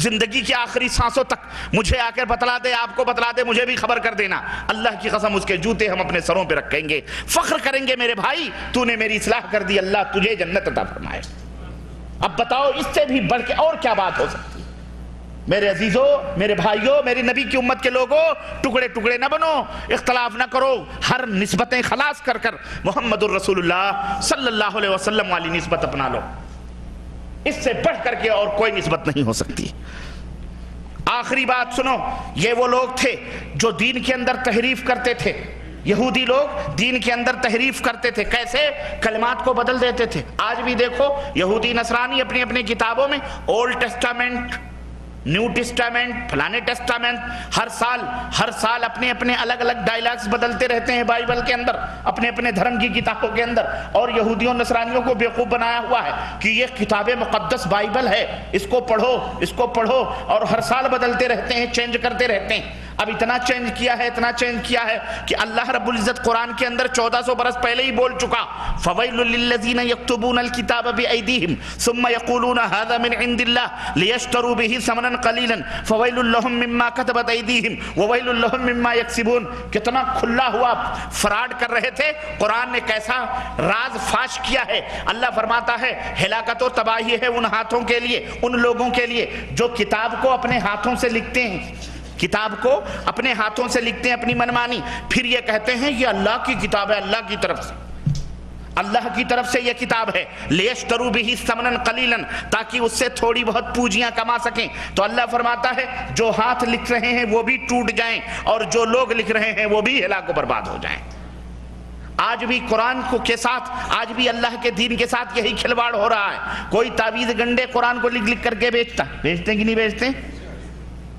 زندگی کی آخری سانسوں تک مجھے آ کر بتلا دے، آپ کو بتلا دے، مجھے بھی خبر کر دینا، اللہ کی قسم اس کے جوتے ہم اپنے سروں پہ رکھیں گے، فخر کریں گے میرے بھائی تو نے میری اصلاح کر دی، اللہ تجھے جنت عطا فرمائے. اب بتاؤ اس سے بھی بڑھ کے اور کیا بات ہو سکتی؟ میرے عزیزوں، میرے بھائیوں، میری نبی کی امت کے لوگوں، ٹکڑے ٹکڑے نہ بنو، اختلاف نہ کرو، ہر نسبتیں خلاص کر کر محمد الرسول اللہ صلی اللہ علیہ وسلم والی نسبت اپنا لو. اس سے بڑھ کر کے اور کوئی نسبت نہیں ہو سکتی. آخری بات سنو، یہ وہ لوگ تھے جو دین کے اندر تحریف کرتے تھے. یہودی لوگ دین کے اندر تحریف کرتے تھے. کیسے؟ کلمات کو بدل دیتے تھے. آج بھی دیکھو یہودی نصرانی اپنی اپنی کتابوں میں اولڈ ٹیسٹامنٹ، نیو ٹیسٹامنٹ، فلانے ٹیسٹامنٹ، ہر سال اپنے اپنے الگ الگ ڈائلاگز بدلتے رہتے ہیں بائبل کے اندر، اپنے اپنے دھرم کی کتابوں کے اندر. اور یہودیوں نصرانیوں کو بیوقوف بنایا ہوا ہے کہ یہ کتاب مقدس بائبل ہے، اس کو پڑھو، اس کو پڑھو، اور ہر سال بدلتے رہتے ہیں، چینج کرتے رہتے ہیں. اب اتنا چینج کیا ہے، اتنا چینج کیا ہے کہ اللہ رب العزت قرآن کے اندر 1400 برس پہلے ہی بول چکا، فَوَيْلٌ لِلَّذِينَ يَكْتُبُونَ الْكِتَابَ بِأَيْدِيهِمْ ثُمَّ يَقُولُونَ هَذَا مِنْ عِنْدِ اللَّهِ لِيَشْتَرُوا بِهِ ثَمَنًا قَلِيلًا فَوَيْلٌ لَهُمْ مِمَّا كَتَبَتْ أَيْدِيهِمْ وَوَيْلٌ لَهُمْ مِمَّا يَكْسِبُونَ. کتنا کھلا ہوا فراڈ کر رہے تھے. قرآن نے کیسا راز فاش کیا ہے. اللہ فرماتا ہے ہلاکت و تباہی ہے ان ہاتھوں کے لیے، ان لوگوں کے لیے جو کتاب کو اپنے ہاتھوں سے لکھتے ہیں، کتاب کو اپنے ہاتھوں سے لکھتے ہیں اپنی منمانی، پھر یہ کہتے ہیں یہ اللہ کی کتاب ہے، اللہ کی طرف سے، اللہ کی طرف سے یہ کتاب ہے. لیشترو بہ ثمنا قلیلا، تاکہ اس سے تھوڑی بہت پونجیاں کما سکیں. تو اللہ فرماتا ہے جو ہاتھ لکھ رہے ہیں وہ بھی ٹوٹ جائیں، اور جو لوگ لکھ رہے ہیں وہ بھی ہلاک و برباد ہو جائیں. آج بھی قرآن کو کے ساتھ، آج بھی اللہ کے دین کے ساتھ یہی کھلواڑ ہو رہا ہے. کوئی تعویذ گنڈے قرآن کو لکھ لکھ کر کے بیچتے ہیں کہ نہیں بیچتے؟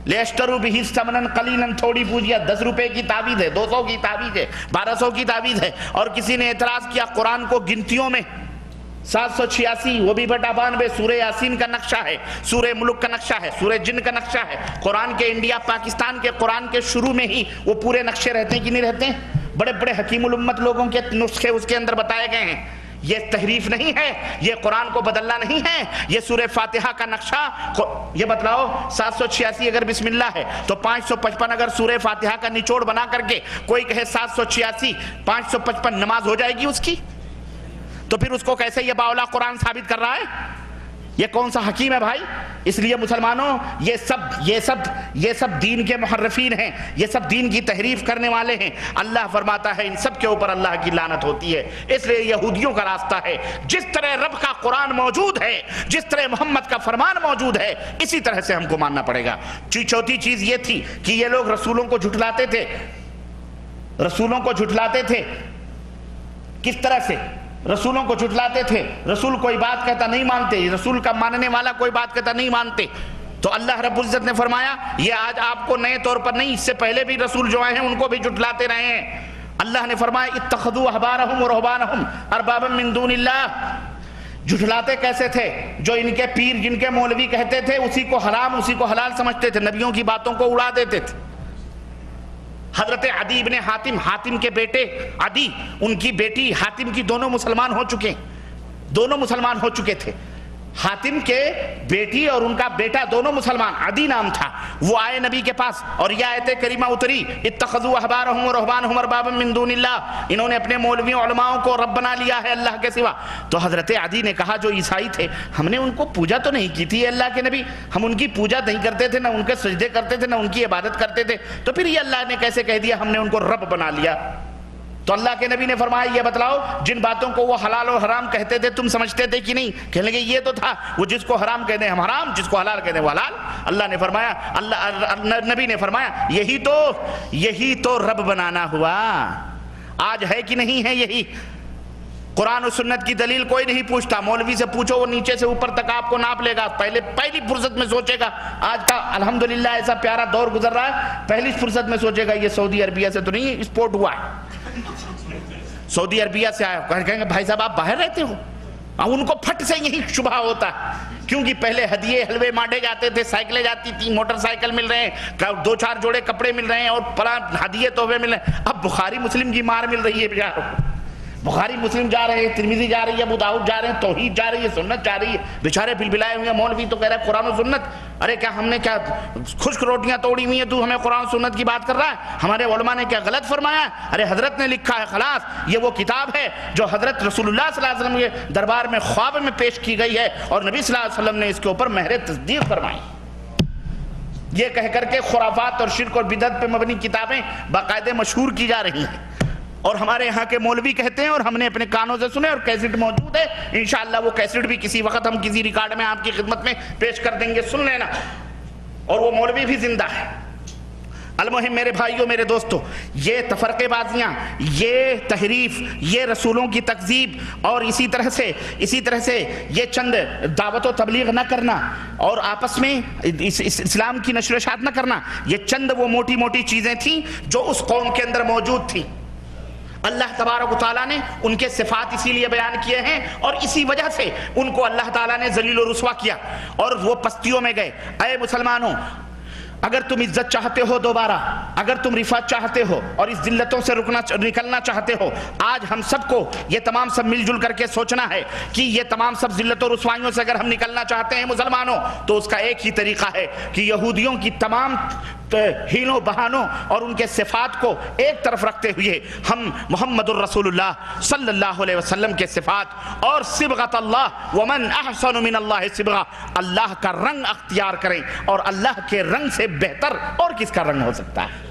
لیشترو بہ ثمنا قلیلا، تھوڑی پونجیاں، 10 روپے کی تعویذ ہے، 200 کی تعویذ ہے، 1200 کی تعویذ ہے. اور کسی نے اعتراض کیا قرآن کو گنتیوں میں 786، وہ بھی بٹا 92 سورہ یاسین کا نقشہ ہے، سورہ ملک کا نقشہ ہے، سورہ جن کا نقشہ ہے. قرآن کے انڈیا پاکستان کے قرآن کے شروع میں ہی وہ پورے نقشے رہتے ہیں کہ نہیں رہتے ہیں؟ بڑے بڑے حکیم الامت لوگوں کے نسخے اس کے اندر بتائے گئے ہیں. یہ تحریف نہیں ہے، یہ قرآن کو بدلنا نہیں ہے. یہ سورہ فاتحہ کا نقشہ، یہ بتلاؤ 786 اگر بسم اللہ ہے تو 555 اگر سورہ فاتحہ کا نچوڑ بنا کر کے کوئی کہے 786 555 نماز ہو جائے گی اس کی؟ تو پھر اس کو کیسے یہ باولا قرآن ثابت کر رہا ہے؟ یہ کون سا حکیم ہے بھائی؟ اس لیے مسلمانوں یہ سب دین کے محرفین ہیں، یہ سب دین کی تحریف کرنے والے ہیں. اللہ فرماتا ہے ان سب کے اوپر اللہ کی لعنت ہوتی ہے. اس لیے یہودیوں کا راستہ ہے، جس طرح رب کا قرآن موجود ہے، جس طرح محمد کا فرمان موجود ہے، اسی طرح سے ہم کو ماننا پڑے گا. چوتھی چیز یہ تھی کہ یہ لوگ رسولوں کو جھٹلاتے تھے. رسولوں کو جھٹلاتے تھے کس طرح سے؟ رسولوں کو جھٹلاتے تھے. رسول کوئی بات کہتا نہیں مانتے، رسول کا ماننے والا کوئی بات کہتا نہیں مانتے. تو اللہ رب العزت نے فرمایا یہ آج آپ کو نئے طور پر نہیں، اس سے پہلے بھی رسول جو آئے ہیں ان کو بھی جھٹلاتے رہے ہیں. اللہ نے فرمایا اتخذوا احبارهم ورهبانهم اربابا من دون اللہ. جھٹلاتے کیسے تھے؟ جو ان کے پیر، جن کے مولوی کہتے تھے اسی کو حرام، اسی کو حلال سمجھتے تھے، نبیوں کی باتوں کو اڑا دیتے تھے. حضرت عدی ابن حاتم، حاتم کے بیٹے عدی، ان کی بیٹی حاتم کی دونوں مسلمان ہو چکے، دونوں مسلمان ہو چکے تھے. حاتم کے بیٹی اور ان کا بیٹا دونوں مسلمان، عدی نام تھا. وہ آئے نبی کے پاس اور یہ آیت کریمہ اتری اتخذوا احبارهم ورهبانهم اربابا من دون اللہ. انہوں نے اپنے مولویوں علماؤں کو رب بنا لیا ہے اللہ کے سوا. تو حضرت عدی نے کہا جو عیسائی تھے ہم نے ان کو پوجا تو نہیں کی تھی اللہ کے نبی، ہم ان کی پوجا نہیں کرتے تھے، نہ ان کے سجدے کرتے تھے، نہ ان کی عبادت کرتے تھے، تو پھر یہ اللہ نے کیسے کہہ دیا ہم نے ان کو رب بنا لیا؟ تو اللہ کے نبی نے فرمایا یہ بتلاؤ جن باتوں کو وہ حلال اور حرام کہتے تھے تم سمجھتے تھے کہ نہیں؟ کہنے لگے یہ تو تھا، وہ جس کو حرام کہتے ہیں ہم حرام، جس کو حلال کہتے ہیں وہ حلال۔ اللہ نے فرمایا، نبی نے فرمایا یہی تو رب بنانا ہوا۔ آج ہے کہ نہیں ہے یہی؟ قرآن و سنت کی دلیل کوئی نہیں پوچھتا، مولوی سے پوچھو وہ نیچے سے اوپر تک آپ کو ناپ لے گا، پہلی فرصت میں سوچے گا۔ آج کا الحمدللہ ایسا پیارا دور گزر رہا ہے، پہلی فرصت میں سوچے گا یہ سعودی عربیہ سے تو نہیں ایکسپورٹ ہوا ہے، سعودی عربیہ سے آیا۔ کہیں گے بھائی صاحب آپ باہر رہتے ہو؟ ان کو پھٹ سے یہی شبہ ہوتا ہے، کیونکہ پہلے ہدیے حلوے مانڈے جاتے تھے، سائیکلیں جاتی تھی، موٹر سائیکل مل رہے ہیں، 2-4 جوڑے کپڑے مل رہے ہیں اور پلا ہدیے تحفے مل رہے ہیں۔ اب بخاری مسلم کی مار مل رہی ہے بیچاروں کو، بخاری مسلم جا رہے ہیں، ترمذی جا رہی ہے، ابو داؤد جا رہے ہیں، توحید جا رہی ہے، سنت جا رہی ہے، بیچارے بلبلائے ہوئے ہیں۔ مولوی تو کہہ رہا ہے قرآن و سنت، ارے کیا ہم نے کیا خشک روٹیاں توڑی ہوئی ہیں، تو ہمیں قرآن و سنت کی بات کر رہا ہے؟ ہمارے علماء نے کیا غلط فرمایا؟ ارے حضرت نے لکھا ہے، خلاص یہ وہ کتاب ہے جو حضرت رسول اللہ صلی اللہ علیہ وسلم کے دربار میں خواب میں پیش کی گئی ہے، اور نبی صلی اللہ علیہ وسلم نے اس کے اوپر مہر تصدیق فرمائی۔ یہ کہہ کر کے خرافات اور شرک اور بدعت پہ مبنی کتابیں باقاعدہ مشہور کی جا رہی ہیں، اور ہمارے یہاں کے مولوی کہتے ہیں اور ہم نے اپنے کانوں سے سنے، اور کیسٹ موجود ہے، انشاءاللہ وہ کیسٹ بھی کسی وقت ہم کسی ریکارڈ میں آپ کی خدمت میں پیش کر دیں گے، سن لینا، اور وہ مولوی بھی زندہ ہے۔ المہم میرے بھائیوں، میرے دوستو، یہ تفرقے بازیاں، یہ تحریف، یہ رسولوں کی تکذیب، اور اسی طرح سے یہ چند دعوت و تبلیغ نہ کرنا اور آپس میں اسلام کی نشر و اشاعت نہ کرنا، یہ چند وہ موٹی موٹی چیزیں تھیں جو اس قوم کے اندر موجود تھیں۔ اللہ تبارک و تعالیٰ نے ان کے صفات اسی لیے بیان کیے ہیں، اور اسی وجہ سے ان کو اللہ تعالیٰ نے ذلیل و رسوا کیا اور وہ پستیوں میں گئے۔ اے مسلمانوں، اگر تم عزت چاہتے ہو دوبارہ، اگر تم رفعت چاہتے ہو اور اس ذلتوں سے نکلنا چاہتے ہو، آج ہم سب کو یہ تمام سب مل جل کر کے سوچنا ہے کہ یہ تمام سب ذلت و رسوائیوں سے اگر ہم نکلنا چاہتے ہیں مسلمانوں، تو اس کا ایک ہی طریقہ ہے کہ یہودیوں کی تمام ہیلوں بہانوں اور ان کے صفات کو ایک طرف رکھتے ہوئے ہم محمد الرسول اللہ صلی اللہ علیہ وسلم کے صفات اور صبغۃ اللہ ومن احسن من اللہ صبغہ، اللہ کا رنگ اختیار کریں، اور اللہ کے رنگ سے بہتر اور کس کا رنگ ہو سکتا ہے؟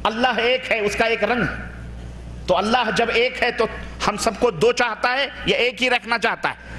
اللہ ایک ہے، اس کا ایک رنگ، تو اللہ جب ایک ہے تو ہم سب کو دو چاہتا ہے یا ایک ہی رکھنا چاہتا ہے؟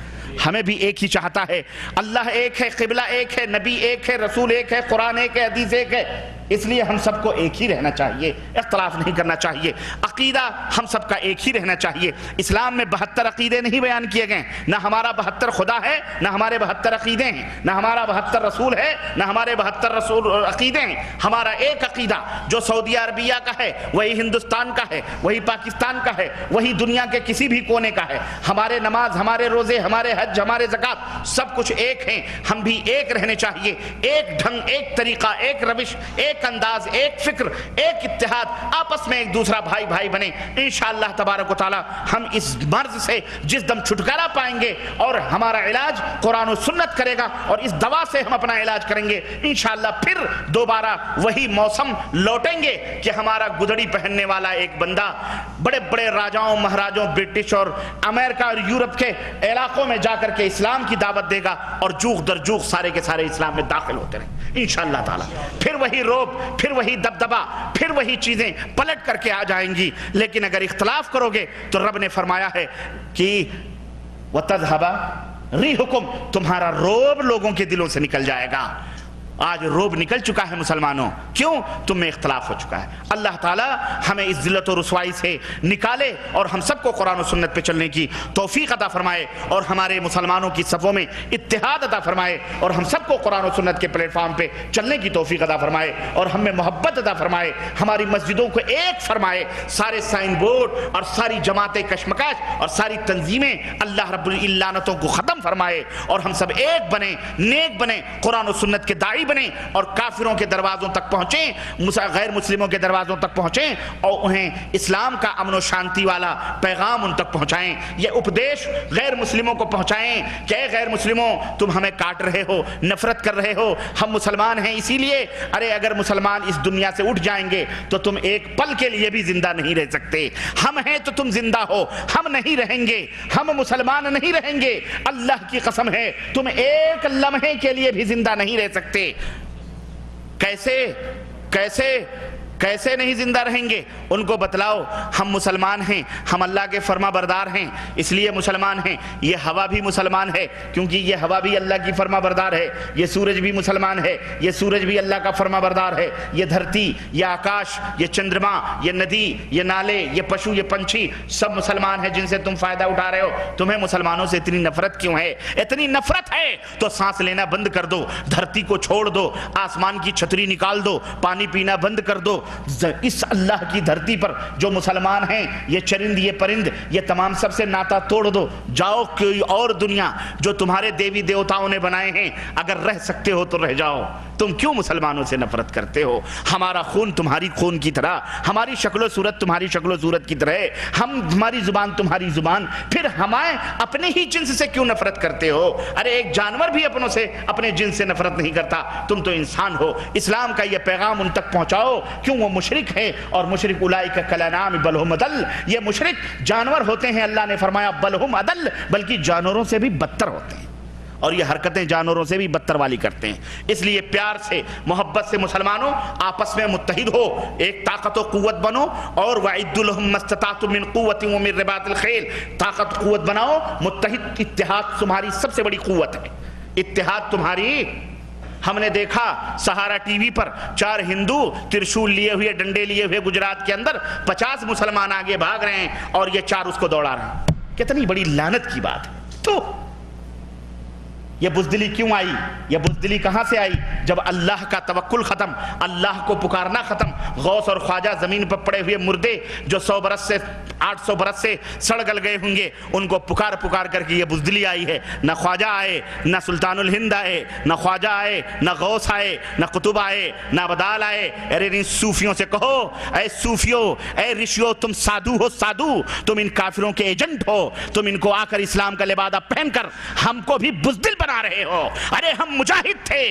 ہمیں بھی ایک ہی چاہتا ہے۔ اللہ ایک ہے، قبلہ ایک ہے، نبی ایک ہے، رسول ایک ہے، قرآن ایک ہے، حدیث ایک ہے، اس لیے ہم سب کو ایک ہی رہنا چاہیے، اختلاف نہیں کرنا چاہیے۔ عقیدہ ہم سب کا ایک ہی رہنا چاہیے۔ اسلام میں 72 عقیدے نہیں بیان کیے گئے، نہ ہمارا 72 خدا ہے، نہ ہمارے 72 عقیدے ہیں، نہ ہمارا 72 رسول ہے، نہ ہمارے 72 رسول عقیدے ہیں۔ ہمارا ایک عقیدہ جو سعودی عربیہ کا ہے، وہی ہندوستان کا ہے، وہی پاکستان کا ہے، وہی دنیا کے کسی بھی کونے کا ہے۔ ہمارے نماز، ہمارے روزے، ہمارے حج، ہمارے زکوٰۃ، سب کچھ ایک ہیں۔ ہم بھی ایک رہنے چاہیے، ایک ڈھنگ، ایک طریقہ، ایک روش، ایک انداز، ایک فکر، ایک اتحاد، آپس میں ایک دوسرا بھائی بھائی بنے۔ انشاءاللہ تبارک و تعالی ہم اس مرض سے جس دم چھٹکارا پائیں گے اور ہمارا علاج قرآن و سنت کرے گا، اور اس دوا سے ہم اپنا علاج کریں گے، انشاءاللہ پھر دوبارہ وہی موسم لوٹیں گے کہ ہمارا گدڑی پہننے والا ایک بندہ بڑے بڑے راجاؤں مہاراجوں، برٹش اور امریکہ اور یورپ کے علاقوں میں جا کر کے اسلام کی دعوت دے گا، اور جوخ در جوخ سارے کے سارے اسلام میں داخل ہوتے رہیں انشاءاللہ تعالی۔ پھر وہی روب، پھر وہی دبدبا، پھر وہی چیزیں پلٹ کر کے آ جائیں گی۔ لیکن اگر اختلاف کرو گے تو رب نے فرمایا ہے کہ وَتَذْهَبَ رِيحُكُمْ، تمہارا روب لوگوں کے دلوں سے نکل جائے گا۔ آج روب نکل چکا ہے مسلمانوں، کیوں؟ تم میں اختلاف ہو چکا ہے۔ اللہ تعالیٰ ہمیں اس ذلت و رسوائی سے نکالے اور ہم سب کو قرآن و سنت پہ چلنے کی توفیق عطا فرمائے، اور ہمارے مسلمانوں کی صفوں میں اتحاد عطا فرمائے، اور ہم سب کو قرآن و سنت کے پلیٹ فارم پہ چلنے کی توفیق عطا فرمائے، اور ہم میں محبت عطا فرمائے، ہماری مسجدوں کو ایک فرمائے، سارے سائن بورڈ اور ساری جماعتیں کشمکش اور ساری تنظیمیں اللہ رب العالمین کو ختم فرمائے، اور ہم سب ایک بنیں، نیک بنیں، قرآن و سنت کے داعی بنیں، اور کافروں کے دروازوں تک پہنچیں، غیر مسلموں کے دروازوں تک پہنچیں، اور انہیں اسلام کا امن و شانتی والا پیغام ان تک پہنچائیں۔ یہ اپدیش غیر مسلموں کو پہنچائیں کہ اے غیر مسلموں، تم ہمیں کاٹ رہے ہو، نفرت کر رہے ہو، ہم مسلمان ہیں اسی لیے، ارے اگر مسلمان اس دنیا سے اٹھ جائیں گے تو تم ایک پل کے لیے بھی زندہ نہیں رہ سکتے۔ ہم ہیں تو تم زندہ ہو، ہم نہیں رہیں گے، ہم مسلمان نہیں رہیں گے، اللہ کی قسم ہے تم ایک لمحے کے لیے بھی زندہ نہیں رہ سکتے۔ کیسے کیسے نہیں زندہ رہیں گے؟ ان کو بتلاؤ ہم مسلمان ہیں، ہم اللہ کے فرما بردار ہیں، اس لیے مسلمان ہیں۔ یہ ہوا بھی مسلمان ہے کیونکہ یہ ہوا بھی اللہ کی فرما بردار ہے، یہ سورج بھی مسلمان ہے، یہ سورج بھی اللہ کا فرما بردار ہے، یہ دھرتی، یہ آکاش، یہ چندرما، یہ ندی، یہ نالے، یہ پشو، یہ پنچھی سب مسلمان ہیں جن سے تم فائدہ اٹھا رہے ہو۔ تمہیں مسلمانوں سے اتنی نفرت کیوں ہے؟ اتنی نفرت ہے تو سانس لینا بند کر دو، دھرتی کو چھوڑ دو، آسمان کی چھتری نکال دو، پانی پینا بند کر دو۔ اس اللہ کی دھرتی پر جو مسلمان ہیں، یہ چرند، یہ پرند، یہ تمام سب سے ناتا توڑ دو۔ جاؤ کوئی اور دنیا جو تمہارے دیوی دیوتاؤں نے بنائے ہیں، اگر رہ سکتے ہو تو رہ جاؤ۔ تم کیوں مسلمانوں سے نفرت کرتے ہو؟ ہمارا خون تمہاری خون کی طرح، ہماری شکل و صورت تمہاری شکل و صورت کی طرح، ہماری زبان تمہاری زبان، پھر ہمیں اپنے ہی جنس سے کیوں نفرت کرتے ہو؟ ارے ایک جانور بھی اپنے جنس سے نفرت نہیں کرتا، تم تو انسان ہو۔ اسلام کا یہ پیغام ان تک پہنچاؤ، کیوں وہ مشرک ہے، اور مشرک اولئک کالانعام بل ہم اضل، یہ مشرک جانور ہوتے ہیں، اللہ نے فرمایا بل ہم اضل، بلکہ جانوروں سے بھی بدتر ہوتے ہیں، اور یہ حرکتیں جانوروں سے بھی بدتر والی کرتے ہیں۔ اس لیے پیار سے، محبت سے مسلمانوں آپس میں متحد ہو، ایک طاقت و قوت بنو، اور وَأَعِدُّوا لَهُم مَّا اسْتَطَعْتُم مِّن قُوَّةٍ وَمِن رِّبَاطِ الْخَيْلِ، طاقت قوت بناؤ، متحد اتحاد تمہاری سب سے بڑی قوت ہے، اتحاد تمہاری۔ ہم نے دیکھا سہارا ٹی وی پر 4 ہندو ترشول لیے ہوئے، ڈنڈے لیے ہوئے گجرات کے اندر 50 مسلمان آگے بھاگ رہے ہیں اور یہ 4 اس کو دوڑا رہے ہیں۔ کتنی بڑی لعنت کی بات ہے۔ تو یہ بزدلی کیوں آئی؟ یہ بزدلی کہاں سے آئی؟ جب اللہ کا توکل ختم، اللہ کو پکارنا ختم، غوث اور خواجہ زمین پر پڑے ہوئے مردے جو 100 برس سے 800 برس سے سڑ گل گئے ہوں گے، ان کو پکار پکار کر کے یہ بزدلی آئی ہے۔ نہ خواجہ آئے، نہ سلطان الہند آئے، نہ خواجہ آئے، نہ غوث آئے، نہ قطب آئے، نہ ابدال آئے۔ ارے ان صوفیوں سے کہو، اے صوفیوں، اے رشیوں، تم سادھو ہو، سادھو، تم ان کافروں کے ایجنٹ ہو، تم ان کو آ کر اسلام کا لبادہ پہن کر ہم کو بھی بزدل بنا رہے ہو۔ ارے ہم مجاہد تھے،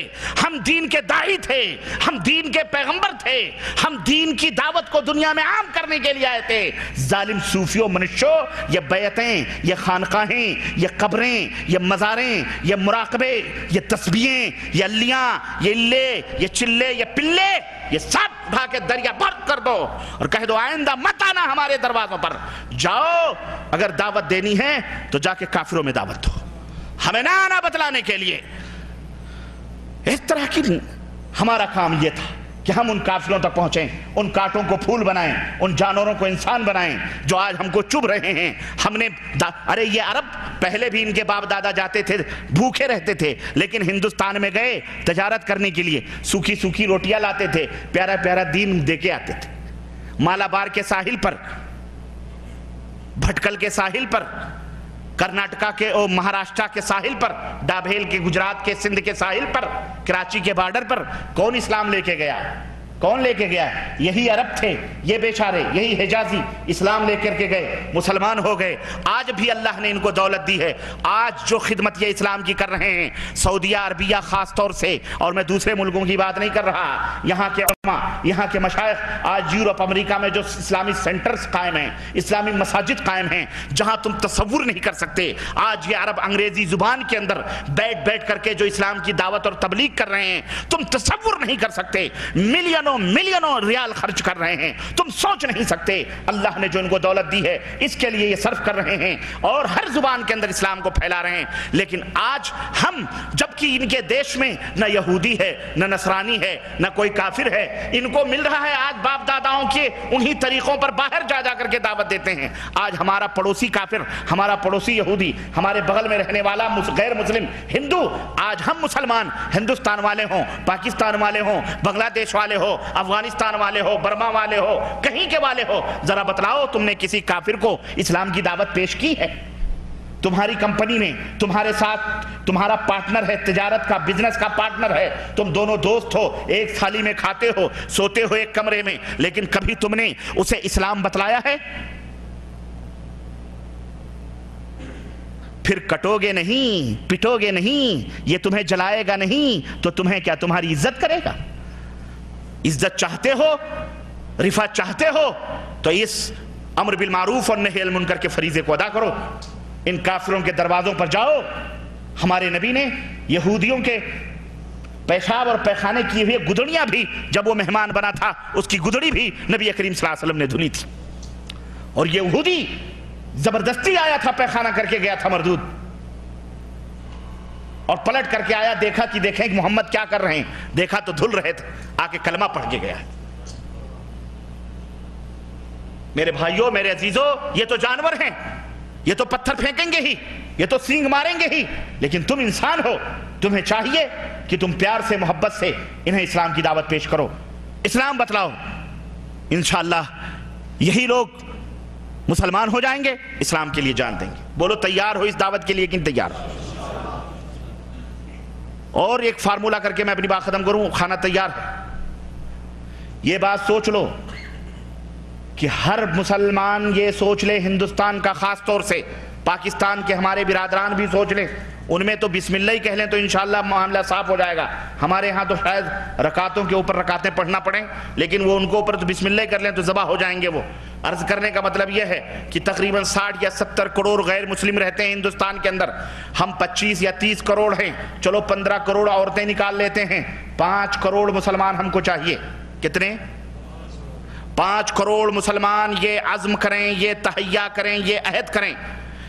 ہم دین کے داعی تھے، ہم دین کے پیغمبر تھے، ہم دین کی دعوت کو دنیا میں عام کرنے کے لیے آئے تھے۔ ظالم صوفیوں، منشو، یہ بیعتیں، یہ خانقاہیں، یہ قبریں، یہ مزاریں، یہ مراقبے، یہ تسبیحیں، یہ الیاں، یہ لے، یہ چلے، یہ پلے، یہ سب اٹھا کے دریا برق کر دو اور کہہ دو آئندہ مت آنا ہمارے دروازوں پر۔ جاؤ، اگر دعوت دینی ہے تو جا کے کافروں میں دعوت دو، ہمیں نہ آنا بتلانے کے لیے۔ اس طرح کی ہمارا کام یہ تھا کہ ہم ان کافروں تک پہنچیں، ان کانٹوں کو پھول بنائیں، ان جانوروں کو انسان بنائیں جو آج ہم کو چبھ رہے ہیں۔ ہم نے ارے یہ عرب پہلے بھی ان کے باپ دادا جاتے تھے، بھوکے رہتے تھے، لیکن ہندوستان میں گئے تجارت کرنے کے لیے، سوکھی سوکھی روٹیاں لاتے تھے، پیارا پیارا دین دے کے آتے تھے۔ مالابار کے ساحل پر، بھٹکل کے ساحل پر، کرناٹکا کے اور مہاراشٹرا کے ساحل پر، ڈابھیل کے گجرات کے سندھ کے ساحل پر، کراچی کے بارڈر پر کون اسلام لے کے گیا؟ کون لے کے گیا؟ یہی عرب تھے، یہ بیچارے، یہی حجازی اسلام لے کر کے گئے، مسلمان ہو گئے۔ آج بھی اللہ نے ان کو دولت دی ہے۔ آج جو خدمت یہ اسلام کی کر رہے ہیں، سعودیہ عربیہ خاص طور سے، اور میں دوسرے ملکوں کی بات نہیں کر رہا، یہاں کے علماء، یہاں کے مشائخ، آج یورپ امریکہ میں جو اسلامی سینٹرز قائم ہیں، اسلامی مساجد قائم ہیں، جہاں تم تصور نہیں کر سکتے۔ آج یہ عرب انگریزی زبان کے اندر بیٹھ کر کے جو اسلام کی دعوت اور تبلیغ کر رہے ہیں، تم تصور نہیں کر سکتے۔ ملینوں ریال خرچ کر رہے ہیں، تم سوچ نہیں سکتے۔ اللہ نے جو ان کو دولت دی ہے اس کے لیے یہ صرف کر رہے ہیں اور ہر زبان کے اندر اسلام کو پھیلا رہے ہیں۔ لیکن آج ہم، جبکہ ان کے دیش میں نہ یہودی ہے، نہ نصرانی ہے، نہ کوئی کافر ہے، ان کو مل رہا ہے آج باپ داداؤں کے انہی طریقوں پر باہر جا کر کے دعوت دیتے ہیں۔ آج ہمارا پڑوسی کافر، ہمارا پڑوسی یہودی، ہمارے بغل میں رہنے والا غیر مسلم ہندو، آج ہم مسلمان ہندوستان والے ہوں، پاکستان والے ہوں، بنگلہ دیش والے ہو، افغانستان والے ہو، برما والے ہو، کہیں کے والے ہو، ذرا بتلاؤ تم نے کسی کافر کو اسلام کی دعوت پیش کی ہے؟ تمہاری کمپنی میں تمہارے ساتھ تمہارا پارٹنر ہے، تجارت کا، بزنس کا پارٹنر ہے، تم دونوں دوست ہو، ایک تھالی میں کھاتے ہو، سوتے ہو ایک کمرے میں، لیکن کبھی تم نے اسے اسلام بتلایا ہے؟ پھر کٹو گے نہیں، پٹو گے نہیں، یہ تمہیں جلائے گا نہیں تو تمہیں کیا، تمہاری عزت کرے گا؟ عزت چاہتے ہو، رفعت چاہتے ہو تو اس امر بالمعروف اور نہی عن المنکر کے فریضے کو ادا کرو۔ ان کافروں کے دروازوں پر جاؤ۔ ہمارے نبی نے یہودیوں کے پیشاب اور پیخانے کیے ہوئے گدڑیاں بھی جب وہ مہمان بنا تھا اس کی گدڑی بھی نبی کریم صلی اللہ علیہ وسلم نے دھنی تھی. اور یہ یہودی زبردستی آیا تھا، پیخانہ کر کے گیا تھا مردود، اور پلٹ کر کے آیا، دیکھا کہ دیکھیں کہ محمد کیا کر رہے ہیں، دیکھا تو دھل رہے تھے، آ کے کلمہ پڑھ کے گیا. میرے بھائیوں، میرے عزیزوں، یہ تو جانور ہیں، یہ تو پتھر پھینکیں گے ہی، یہ تو سینگ ماریں گے ہی، لیکن تم انسان ہو، تمہیں چاہیے کہ تم پیار سے محبت سے انہیں اسلام کی دعوت پیش کرو، اسلام بتلاؤ. انشاءاللہ یہی لوگ مسلمان ہو جائیں گے، اسلام کے لیے جان دیں گے. بولو تیار ہو اس دعوت کے لیے کہ تیار ہو؟ اور ایک فارمولہ کر کے میں اپنی بات ختم کروں، کھانا تیار ہے. یہ بات سوچ لو کہ ہر مسلمان یہ سوچ لے، ہندوستان کا خاص طور سے، پاکستان کے ہمارے برادران بھی سوچ لیں، ان میں تو بسم اللہ ہی کہہ لیں تو انشاءاللہ معاملہ صاف ہو جائے گا. ہمارے ہاں تو شاید رکعتوں کے اوپر رکعتیں پڑھنا پڑیں، لیکن وہ ان کو اوپر تو بسم اللہ کر لیں تو ذبح ہو جائیں گے. وہ عرض کرنے کا مطلب یہ ہے کہ تقریباً 60 یا 70 کروڑ غیر مسلم رہتے ہیں ہندوستان کے اندر. ہم 25 یا 30 کروڑ ہیں، چلو 15 کروڑ عورتیں نکال لیتے ہیں، 5 کروڑ مسلمان ہم کو چاہیے. کتنے؟ 5 کروڑ مسلمان یہ عزم کریں، یہ تہیہ کریں، یہ عہد کریں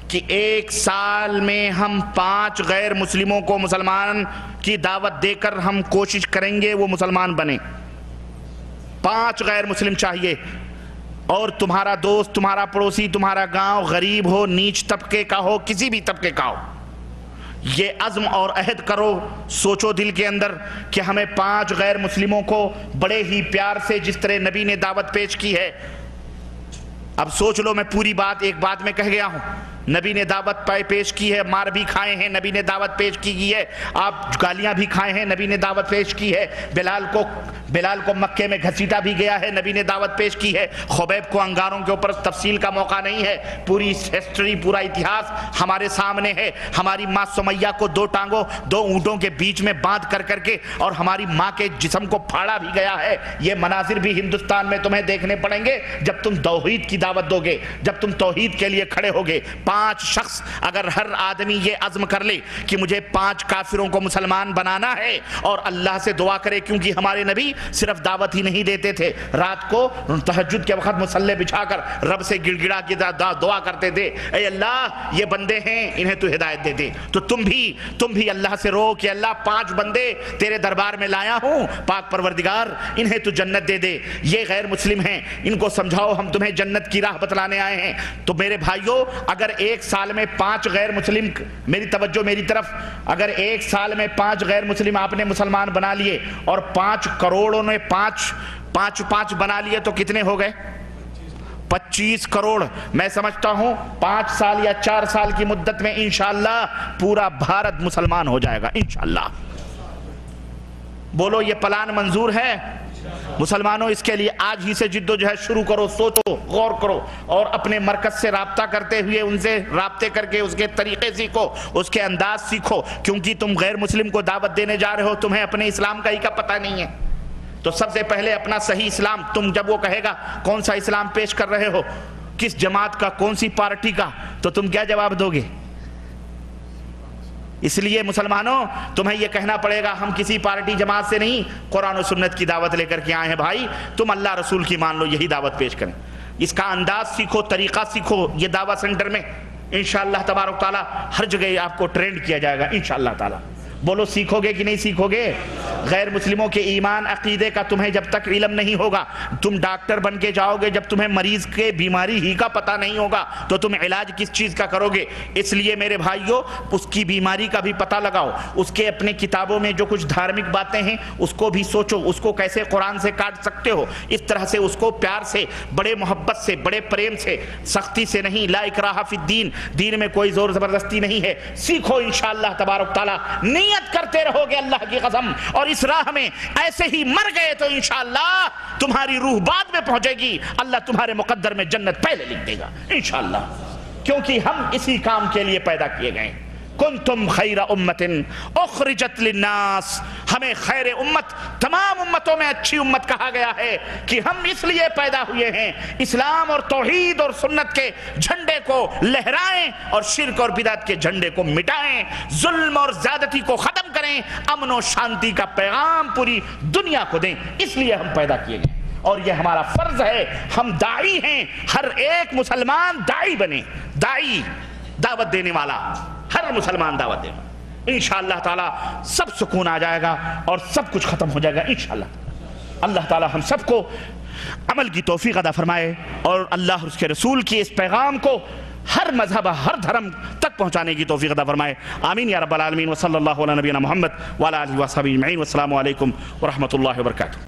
کہ 1 سال میں ہم 5 غیر مسلموں کو مسلمان کی دعوت دے کر ہم کوشش کریں گے وہ مسلمان بنیں. 5 غیر مسلم چاہیے. اور تمہارا دوست، تمہارا پڑوسی، تمہارا گاؤں غریب ہو، نیچ طبقے کا ہو، کسی بھی طبقے کا ہو، یہ عزم اور عہد کرو، سوچو دل کے اندر کہ ہمیں 5 غیر مسلموں کو بڑے ہی پیار سے جس طرح نبی نے دعوت پیش کی ہے. اب سوچ لو، میں پوری بات ایک بات میں کہہ گیا ہوں. نبی نے دعوت پیش کی ہے، مار بھی کھائے ہیں، نبی نے دعوت پیش کی ہے، آپ گالیاں بھی کھائے ہیں، نبی نے دعوت پیش کی ہے. بلال کو مکے میں گھسیٹا بھی گیا ہے، نبی نے دعوت پیش کی ہے. خبیب کو انگاروں کے اوپر تفصیل کا موقع نہیں ہے، پوری ہسٹری، پورا اتہاس ہمارے سامنے ہے. ہماری ماں سمیہ کو 2 ٹانگوں 2 اونٹوں کے بیچ میں باندھ کر کے اور ہماری ماں کے جسم کو پھاڑا بھی گیا ہے. یہ مناظر بھی ہندوستان میں تمہیں دیکھنے پڑیں گے جب تم توحید کی دعوت دو گے، جب تم توحید کے لیے کھڑے ہوگے. 5 شخص اگر ہر آدمی یہ عزم کر لے کہ مجھے 5 کافروں کو مسلمان بنانا ہے اور اللہ سے دعا کرے، کیونکہ ہمارے نبی صرف دعوت ہی نہیں دیتے تھے، رات کو تہجد کے وقت مصلے بچھا کر رب سے گڑ گڑا کے دعا کرتے تھے، اے اللہ یہ بندے ہیں انہیں تو ہدایت دے دے. تو تم بھی اللہ سے رو کہ اللہ 5 بندے تیرے دربار میں لایا ہوں، پاک پروردگار انہیں تو جنت دے دے. یہ غیر مسلم ہیں، ان کو سمجھاؤ ہم تمہیں جنت کی راہ بتلانے آئے ہیں. تو میرے بھائیوں، اگر 1 سال میں 5 غیر مسلم، میری توجہ میری طرف، اگر 1 سال میں 5 غیر مسلم آپ نے مسلمان بنا لیے اور 5 کروڑوں نے 5 بنا لیے تو کتنے ہو گئے؟ 25 کروڑ. میں سمجھتا ہوں 5 سال یا 4 سال کی مدت میں انشاءاللہ پورا بھارت مسلمان ہو جائے گا انشاءاللہ. بولو یہ پلان منظور ہے؟ مسلمانوں اس کے لیے آج ہی سے جد و جہد شروع کرو، سوچو، غور کرو، اور اپنے مرکز سے رابطہ کرتے ہوئے ان سے رابطے کر کے اس کے طریقے سیکھو، اس کے انداز سیکھو. کیونکہ تم غیر مسلم کو دعوت دینے جا رہے ہو، تمہیں اپنے اسلام کا ہی کا پتہ نہیں ہے. تو سب سے پہلے اپنا صحیح اسلام، تم جب وہ کہے گا کون سا اسلام پیش کر رہے ہو، کس جماعت کا، کون سی پارٹی کا، تو تم کیا جواب دو گے؟ اس لیے مسلمانوں تمہیں یہ کہنا پڑے گا ہم کسی پارٹی جماعت سے نہیں، قرآن و سنت کی دعوت لے کر کے آئے ہیں. بھائی تم اللہ رسول کی مان لو، یہی دعوت پیش کریں. اس کا انداز سیکھو، طریقہ سیکھو. یہ دعوت سینٹر میں انشاءاللہ تبارک تعالی ہر جگہ آپ کو ٹرینڈ کیا جائے گا انشاءاللہ تعالی. بولو سیکھو گے کہ نہیں سیکھو گے؟ غیر مسلموں کے ایمان عقیدے کا تمہیں جب تک علم نہیں ہوگا، تم ڈاکٹر بن کے جاؤ گے، جب تمہیں مریض کے بیماری ہی کا پتہ نہیں ہوگا تو تم علاج کس چیز کا کرو گے؟ اس لیے میرے بھائیوں اس کی بیماری کا بھی پتہ لگاؤ، اس کے اپنے کتابوں میں جو کچھ دھارمک باتیں ہیں اس کو بھی سوچو، اس کو کیسے قرآن سے کاٹ سکتے ہو. اس طرح سے اس کو پیار سے، بڑے محبت سے، بڑے پریم سے، سختی سے نہیں. لا اکراہ فی الدین، دین میں کوئی زور زبردستی نہیں ہے. سیکھو انشاءاللہ تبارک تعالی. نیت کرتے رہو گے اللہ کی قسم، اور اس راہ میں ایسے ہی مر گئے تو انشاءاللہ تمہاری روح بعد میں پہنچے گی، اللہ تمہارے مقدر میں جنت پہلے لکھ دے گا انشاءاللہ. کیونکہ ہم اسی کام کے لیے پیدا کیے گئے. کنتم خیر امت اخرجت للناس، ہمیں خیر امت، تمام امتوں میں اچھی امت کہا گیا ہے کہ ہم اس لیے پیدا ہوئے ہیں اسلام اور توحید اور سنت کے جھنڈے کو لہرائیں اور شرک اور بدعت کے جھنڈے کو مٹائیں، ظلم اور زیادتی کو ختم کریں، امن و شانتی کا پیغام پوری دنیا کو دیں، اس لیے ہم پیدا کیے گئے اور یہ ہمارا فرض ہے۔ ہم داعی ہیں، ہر ایک مسلمان داعی بنے، داعی دعوت دینے والا، ہر مسلمان دعوت دے گا، انشاءاللہ تعالی سب سکون آ جائے گا اور سب کچھ ختم ہو جائے گا انشاءاللہ۔ اللہ تعالی ہم سب کو عمل کی توفیق عطا فرمائے اور اللہ اور اس کے رسول کی اس پیغام کو ہر مذہب ہر دھرم تک پہنچانے کی توفیق عطا فرمائے، آمین یا رب العالمین۔ وصلی اللہ علی نبینا محمد وعلی آلہ وصحبہ اجمعین، والسلام علیکم ورحمۃ اللہ وبرکاتہ۔